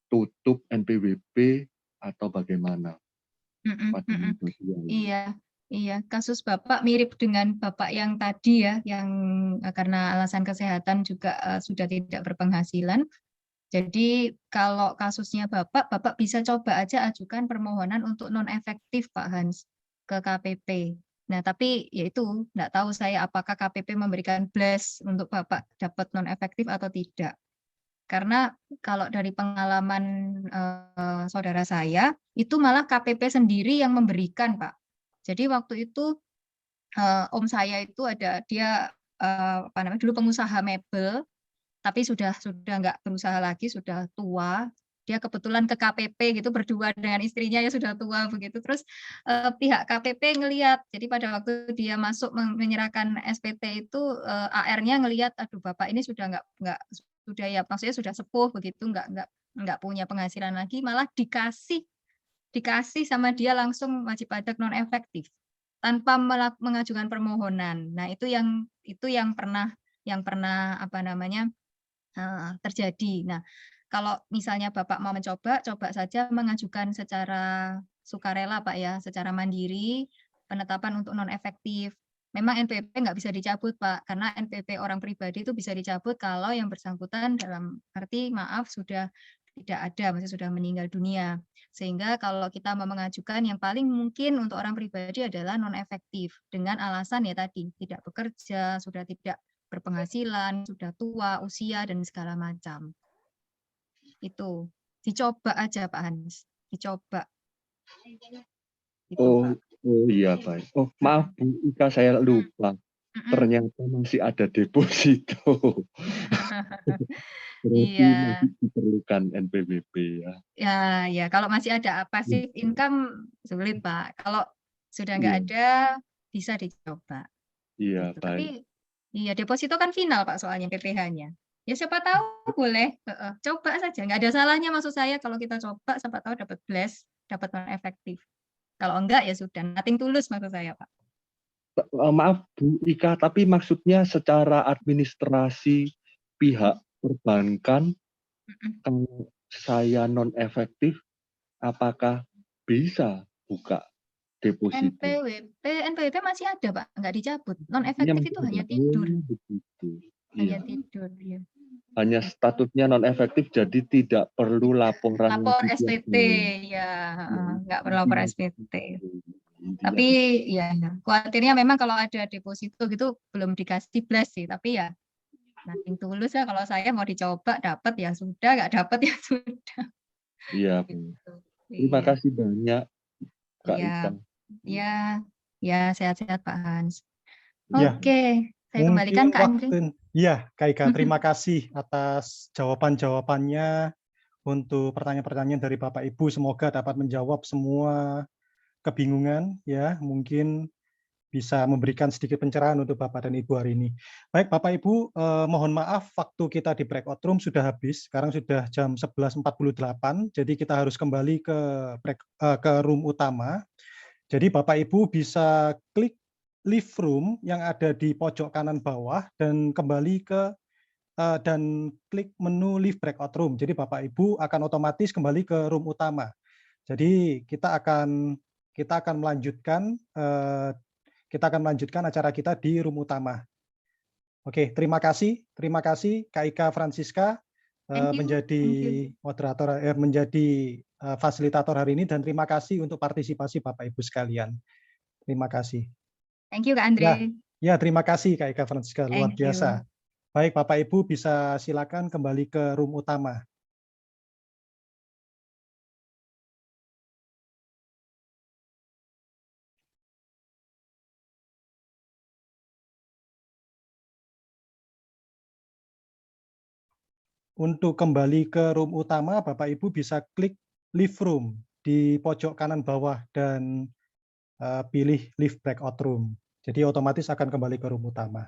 tutup NPWP atau bagaimana? Iya, kasus Bapak mirip dengan Bapak yang tadi ya, yang karena alasan kesehatan juga sudah tidak berpenghasilan. Jadi kalau kasusnya Bapak bisa coba aja ajukan permohonan untuk non efektif Pak Hans ke KPP. Nah, tapi ya itu nggak tahu saya apakah KPP memberikan blast untuk Bapak dapat non efektif atau tidak. Karena kalau dari pengalaman saudara saya, itu malah KPP sendiri yang memberikan, Pak. Jadi waktu itu om saya itu dia dulu pengusaha mebel, tapi sudah nggak berusaha lagi, sudah tua. dia kebetulan ke KPP gitu berdua dengan istrinya yang sudah tua begitu. Terus pihak KPP ngelihat, jadi pada waktu dia masuk menyerahkan SPT itu AR-nya ngelihat, aduh bapak ini sudah nggak sudah ya maksudnya sudah sepuh begitu, nggak punya penghasilan lagi, malah dikasih sama dia langsung wajib pajak non efektif tanpa mengajukan permohonan. Nah itu yang pernah apa namanya terjadi. Nah, kalau misalnya Bapak mau mencoba, coba saja mengajukan secara sukarela Pak ya, secara mandiri, penetapan untuk non-efektif. Memang NPWP nggak bisa dicabut Pak, karena NPWP orang pribadi itu bisa dicabut kalau yang bersangkutan dalam arti maaf sudah tidak ada, maksudnya sudah meninggal dunia. Sehingga kalau kita mau mengajukan yang paling mungkin untuk orang pribadi adalah non-efektif, dengan alasan ya tadi, tidak bekerja, sudah tidak berpenghasilan, sudah tua, usia, dan segala macam. Itu. Dicoba aja Pak Hans. Dicoba. Itu, Pak. Oh iya baik. Oh maaf Bu Ika, saya lupa. Ternyata masih ada deposito. Berarti Iya. masih diperlukan NPWP ya. Ya, kalau masih ada passive income sulit Pak. Kalau sudah nggak ada, bisa dicoba. Iya, Gitu. baik. Tapi iya, deposito kan final Pak soalnya PPh-nya. Ya siapa tahu boleh. Coba saja. Nggak ada salahnya maksud saya kalau kita coba, siapa tahu dapat bless, dapat non-efektif. Kalau enggak ya sudah, nothing tulus maksud saya Pak. Maaf Bu Ika, tapi maksudnya secara administrasi pihak perbankan, kalau saya non-efektif, apakah bisa buka deposito? NPWP masih ada Pak, nggak dicabut. Non-efektif itu hanya tidur. Hanya tidur, ya. Hanya statusnya non-efektif, jadi tidak perlu laporan. Lapor SPT, ya, nggak perlu lapor SPT. Tapi ya, khawatirnya memang kalau ada deposito gitu belum dikasih bless sih, tapi ya nothing tulus ya. Kalau saya mau dicoba dapat ya sudah, nggak dapat ya sudah. Iya, Gitu. terima kasih banyak Kak Iya. Ika. Ya, sehat-sehat Pak Hans. Ya, Oke, saya kembalikan Kak Andre. Iya, Kak Ika, terima kasih atas jawaban-jawabannya untuk pertanyaan-pertanyaan dari Bapak Ibu. Semoga dapat menjawab semua kebingungan, ya. Mungkin bisa memberikan sedikit pencerahan untuk Bapak dan Ibu hari ini. Baik, Bapak Ibu, mohon maaf waktu kita di breakout room sudah habis. Sekarang sudah jam 11.48, jadi kita harus kembali ke room utama. Jadi Bapak Ibu bisa klik leave room yang ada di pojok kanan bawah dan kembali ke dan klik menu leave breakout room. Jadi Bapak Ibu akan otomatis kembali ke room utama. Jadi kita akan melanjutkan acara kita di room utama. Oke, terima kasih Kak Ika Francisca menjadi moderator, menjadi fasilitator hari ini, dan terima kasih untuk partisipasi Bapak Ibu sekalian. Terima kasih. Thank you Kak Andre. Ya, terima kasih Kak Ika Francisca, luar biasa. Baik, Bapak Ibu bisa silakan kembali ke room utama. Untuk kembali ke room utama, Bapak Ibu bisa klik leave room di pojok kanan bawah dan pilih leave breakout room. Jadi otomatis akan kembali ke room utama.